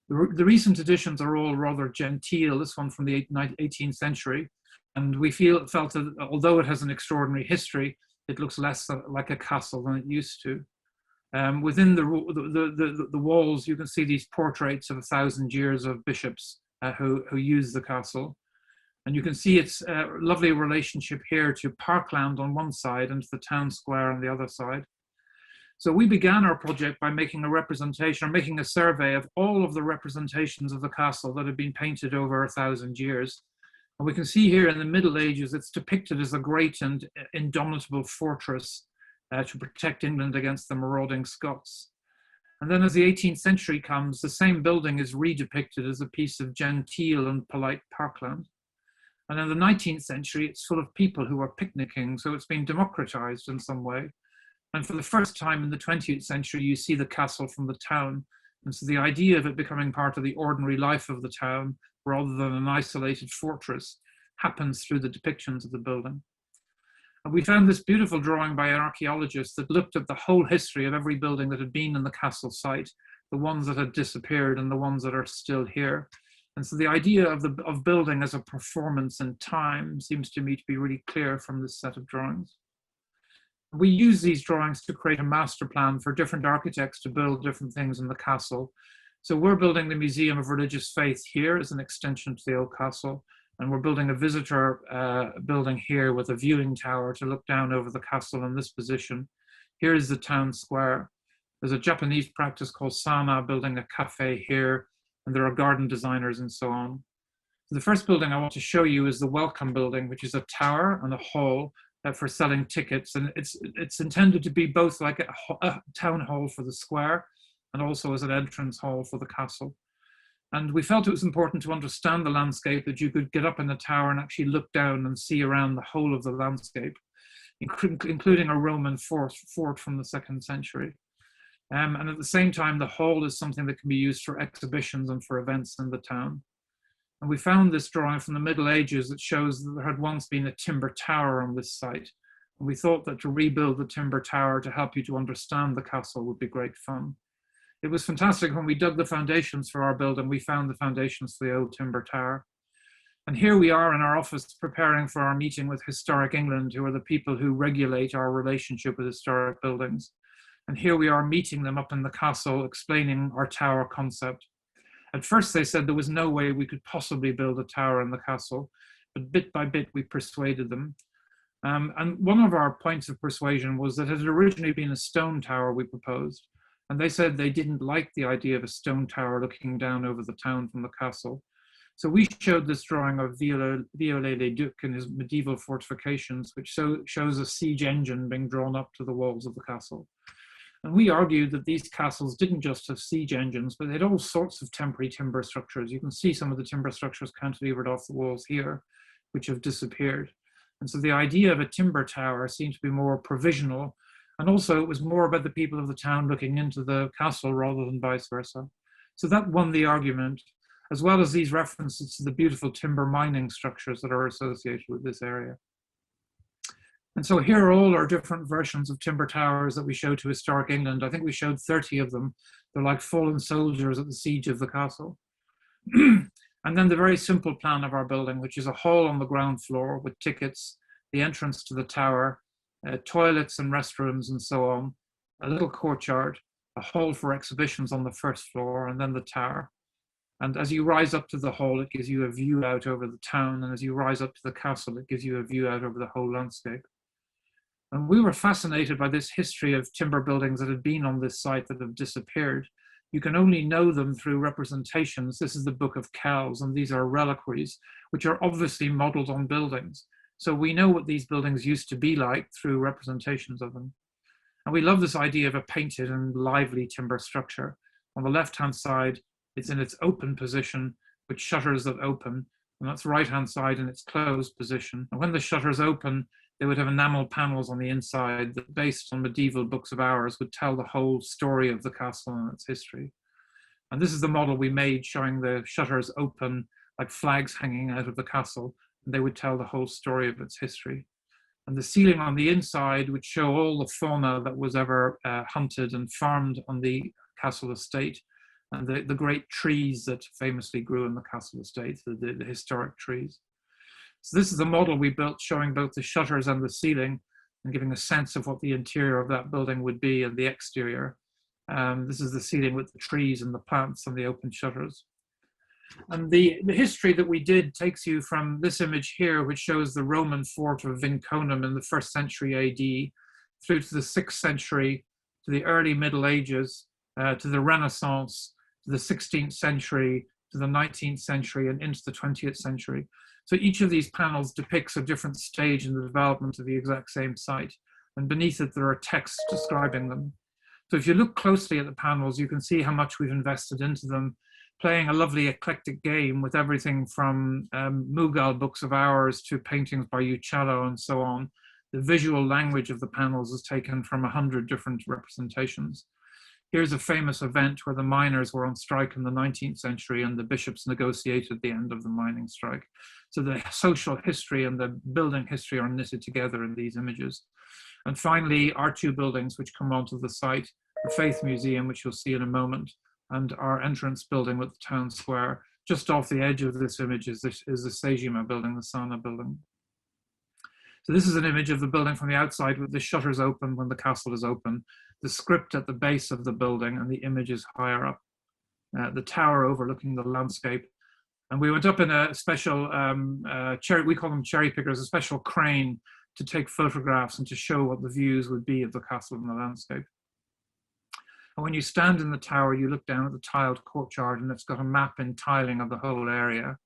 The recent additions are all rather genteel, this one from the 18th century. And we felt that although it has an extraordinary history, it looks less like a castle than it used to. Within the walls, you can see these portraits of 1,000 years of bishops who used the castle. And you can see its lovely relationship here to parkland on one side and to the town square on the other side. So we began our project by making a representation, or making a survey of all of the representations of the castle that had been painted over 1,000 years. And we can see here in the Middle Ages, it's depicted as a great and indomitable fortress to protect England against the marauding Scots. And then as the 18th century comes, the same building is redepicted as a piece of genteel and polite parkland. And in the 19th century, it's full of people who are picnicking, so it's been democratized in some way. And for the first time in the 20th century, you see the castle from the town. And so the idea of it becoming part of the ordinary life of the town, rather than an isolated fortress, happens through the depictions of the building. And we found this beautiful drawing by an archaeologist that looked at the whole history of every building that had been in the castle site, the ones that had disappeared and the ones that are still here. And so the idea of building as a performance in time seems to me to be really clear from this set of drawings. We use these drawings to create a master plan for different architects to build different things in the castle. So we're building the Museum of Religious Faith here as an extension to the old castle. And we're building a visitor building here with a viewing tower to look down over the castle in this position. Here is the town square. There's a Japanese practice called Sana building a cafe here, and there are garden designers and so on. The first building I want to show you is the Welcome building, which is a tower and a hall for selling tickets. And it's intended to be both like a town hall for the square and also as an entrance hall for the castle. And we felt it was important to understand the landscape, that you could get up in the tower and actually look down and see around the whole of the landscape, including a Roman fort from the 2nd century. And at the same time, the hall is something that can be used for exhibitions and for events in the town. And we found this drawing from the Middle Ages that shows that there had once been a timber tower on this site. And we thought that to rebuild the timber tower to help you to understand the castle would be great fun. It was fantastic when we dug the foundations for our building, we found the foundations for the old timber tower. And here we are in our office preparing for our meeting with Historic England, who are the people who regulate our relationship with historic buildings. And here we are meeting them up in the castle, explaining our tower concept. At first they said there was no way we could possibly build a tower in the castle, but bit by bit we persuaded them. And one of our points of persuasion was that it had originally been a stone tower we proposed. And they said they didn't like the idea of a stone tower looking down over the town from the castle. So we showed this drawing of Viollet-le-Duc and his medieval fortifications, which shows a siege engine being drawn up to the walls of the castle. And we argued that these castles didn't just have siege engines, but they had all sorts of temporary timber structures. You can see some of the timber structures cantilevered off the walls here, which have disappeared. And so the idea of a timber tower seemed to be more provisional. And also it was more about the people of the town looking into the castle rather than vice versa. So that won the argument, as well as these references to the beautiful timber mining structures that are associated with this area. And so here are all our different versions of timber towers that we showed to historic England. I think we showed 30 of them. They're like fallen soldiers at the siege of the castle. And then the very simple plan of our building, which is a hall on the ground floor with tickets, the entrance to the tower, toilets and restrooms and so on, a little courtyard, a hall for exhibitions on the first floor, and then the tower. And as you rise up to the hall, it gives you a view out over the town. And as you rise up to the castle, it gives you a view out over the whole landscape. And we were fascinated by this history of timber buildings that had been on this site that have disappeared. You can only know them through representations. This is the Book of Kells, and these are reliquaries, which are obviously modeled on buildings. So we know what these buildings used to be like through representations of them. And we love this idea of a painted and lively timber structure. On the left-hand side, it's in its open position with shutters that open, and that's right-hand side in its closed position. And when the shutters open, they would have enamel panels on the inside that, based on medieval books of hours, would tell the whole story of the castle and its history. And this is the model we made, showing the shutters open like flags hanging out of the castle, and they would tell the whole story of its history. And the ceiling on the inside would show all the fauna that was ever hunted and farmed on the castle estate, and the great trees that famously grew in the castle estate, the historic trees. So this is the model we built, showing both the shutters and the ceiling and giving a sense of what the interior of that building would be and the exterior. This is the ceiling with the trees and the plants and the open shutters. And the history that we did takes you from this image here, which shows the Roman fort of Vinconum in the 1st century AD, through to the 6th century, to the early Middle Ages, to the Renaissance, to the 16th century, to the 19th century, and into the 20th century. So each of these panels depicts a different stage in the development of the exact same site. And beneath it, there are texts describing them. So if you look closely at the panels, you can see how much we've invested into them, playing a lovely eclectic game with everything from Mughal books of hours to paintings by Uccello and so on. The visual language of the panels is taken from 100 different representations. Here's a famous event where the miners were on strike in the 19th century and the bishops negotiated the end of the mining strike. So the social history and the building history are knitted together in these images. And finally, our 2 buildings which come onto the site, the Faith Museum, which you'll see in a moment, and our entrance building with the town square. Just off the edge of this image is the Sejima building, the Sana building. So this is an image of the building from the outside with the shutters open when the castle is open, the script at the base of the building, and the image is higher up. The tower overlooking the landscape. And we went up in a special, we call them cherry pickers, a special crane to take photographs and to show what the views would be of the castle and the landscape. And when you stand in the tower, you look down at the tiled courtyard, and it's got a map in tiling of the whole area.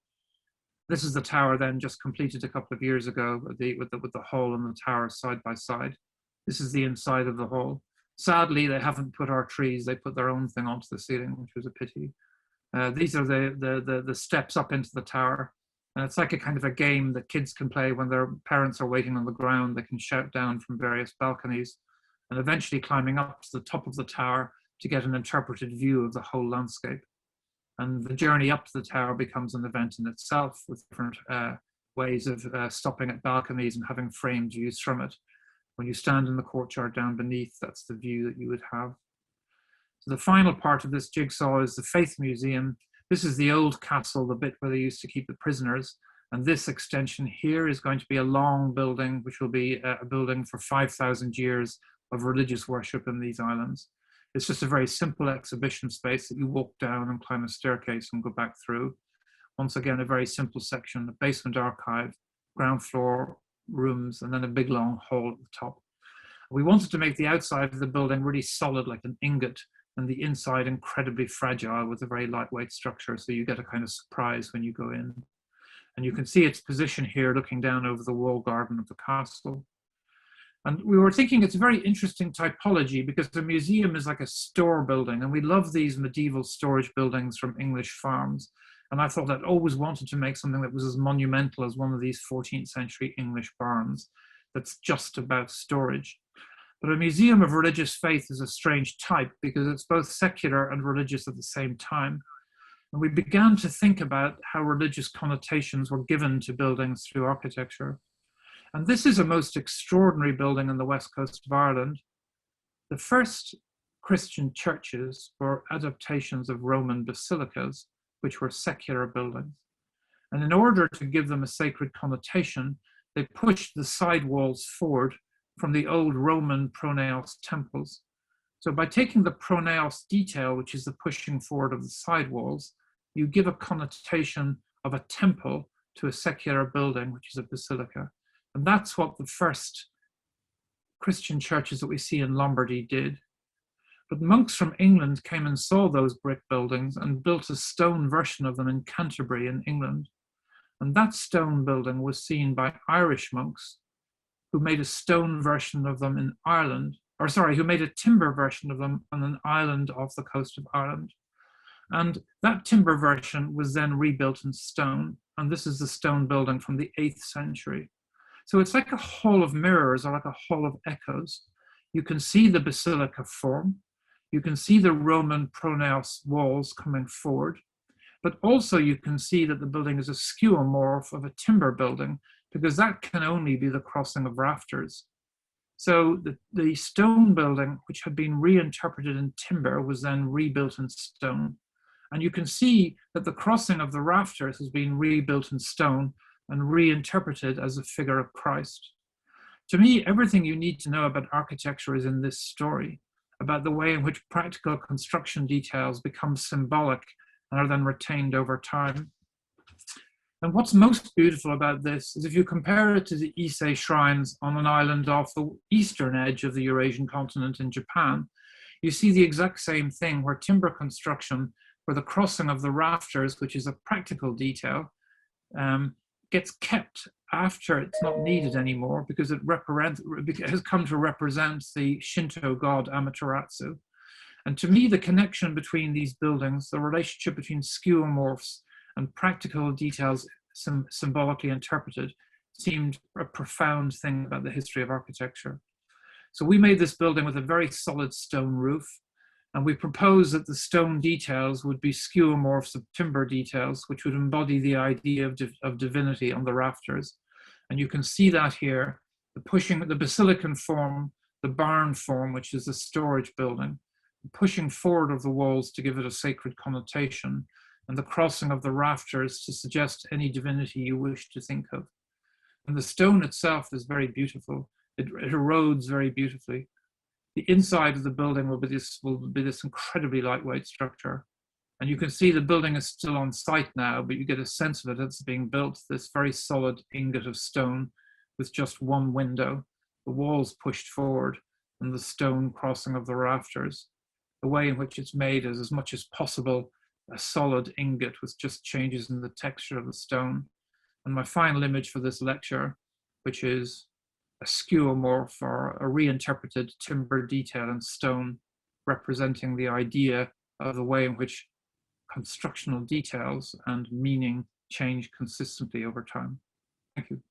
This is the tower then just completed a couple of years ago with the hall and the tower side by side. This is the inside of the hall. Sadly, they haven't put our trees. They put their own thing onto the ceiling, which was a pity. These are the steps up into the tower. And it's like a kind of a game that kids can play when their parents are waiting on the ground. They can shout down from various balconies and eventually climbing up to the top of the tower to get an interpreted view of the whole landscape. And the journey up to the tower becomes an event in itself with different ways of stopping at balconies and having framed views from it. When you stand in the courtyard down beneath, that's the view that you would have. So the final part of this jigsaw is the Faith Museum. This is the old castle, the bit where they used to keep the prisoners. And this extension here is going to be a long building, which will be a building for 5,000 years of religious worship in these islands. It's just a very simple exhibition space that you walk down and climb a staircase and go back through. Once again, a very simple section, the basement archive, ground floor rooms, and then a big long hall at the top. We wanted to make the outside of the building really solid, like an ingot, and the inside incredibly fragile with a very lightweight structure. So you get a kind of surprise when you go in. And you can see its position here looking down over the walled garden of the castle. And we were thinking it's a very interesting typology because the museum is like a store building, and we love these medieval storage buildings from English farms. And I thought I'd always wanted to make something that was as monumental as one of these 14th century English barns that's just about storage. But a museum of religious faith is a strange type because it's both secular and religious at the same time. And we began to think about how religious connotations were given to buildings through architecture. And this is a most extraordinary building on the west coast of Ireland. The first Christian churches were adaptations of Roman basilicas, which were secular buildings. And in order to give them a sacred connotation, they pushed the side walls forward from the old Roman pronaos temples. So by taking the pronaos detail, which is the pushing forward of the side walls, you give a connotation of a temple to a secular building, which is a basilica. And that's what the first Christian churches that we see in Lombardy did. But monks from England came and saw those brick buildings and built a stone version of them in Canterbury in England. And that stone building was seen by Irish monks who made a stone version of them in Ireland, or sorry, who made a timber version of them on an island off the coast of Ireland. And that timber version was then rebuilt in stone. And this is the stone building from the 8th century. So it's like a hall of mirrors or like a hall of echoes. You can see the basilica form. You can see the Roman pronaos walls coming forward. But also you can see that the building is a skeuomorph of a timber building because that can only be the crossing of rafters. So the stone building, which had been reinterpreted in timber, was then rebuilt in stone. And you can see that the crossing of the rafters has been rebuilt in stone and reinterpreted as a figure of Christ. To me, everything you need to know about architecture is in this story, about the way in which practical construction details become symbolic and are then retained over time. And what's most beautiful about this is if you compare it to the Ise shrines on an island off the eastern edge of the Eurasian continent in Japan, you see the exact same thing where timber construction, where the crossing of the rafters, which is a practical detail, gets kept after it's not needed anymore because it has come to represent the Shinto god Amaterasu. And to me, the connection between these buildings, the relationship between skeuomorphs and practical details symbolically interpreted, seemed a profound thing about the history of architecture. So we made this building with a very solid stone roof, and we proposed that the stone details would be skeuomorphs of timber details, which would embody the idea of divinity on the rafters. And you can see that here, the basilican form, the barn form, which is the storage building, pushing forward of the walls to give it a sacred connotation, and the crossing of the rafters to suggest any divinity you wish to think of. And the stone itself is very beautiful. It erodes very beautifully. The inside of the building will be this incredibly lightweight structure. And you can see the building is still on site now, but you get a sense of it as it's being built, this very solid ingot of stone with just one window, the walls pushed forward, and the stone crossing of the rafters. The way in which it's made is as much as possible a solid ingot with just changes in the texture of the stone. And my final image for this lecture, which is a skeuomorph or a reinterpreted timber detail in stone, representing the idea of the way in which constructional details and meaning change consistently over time. Thank you.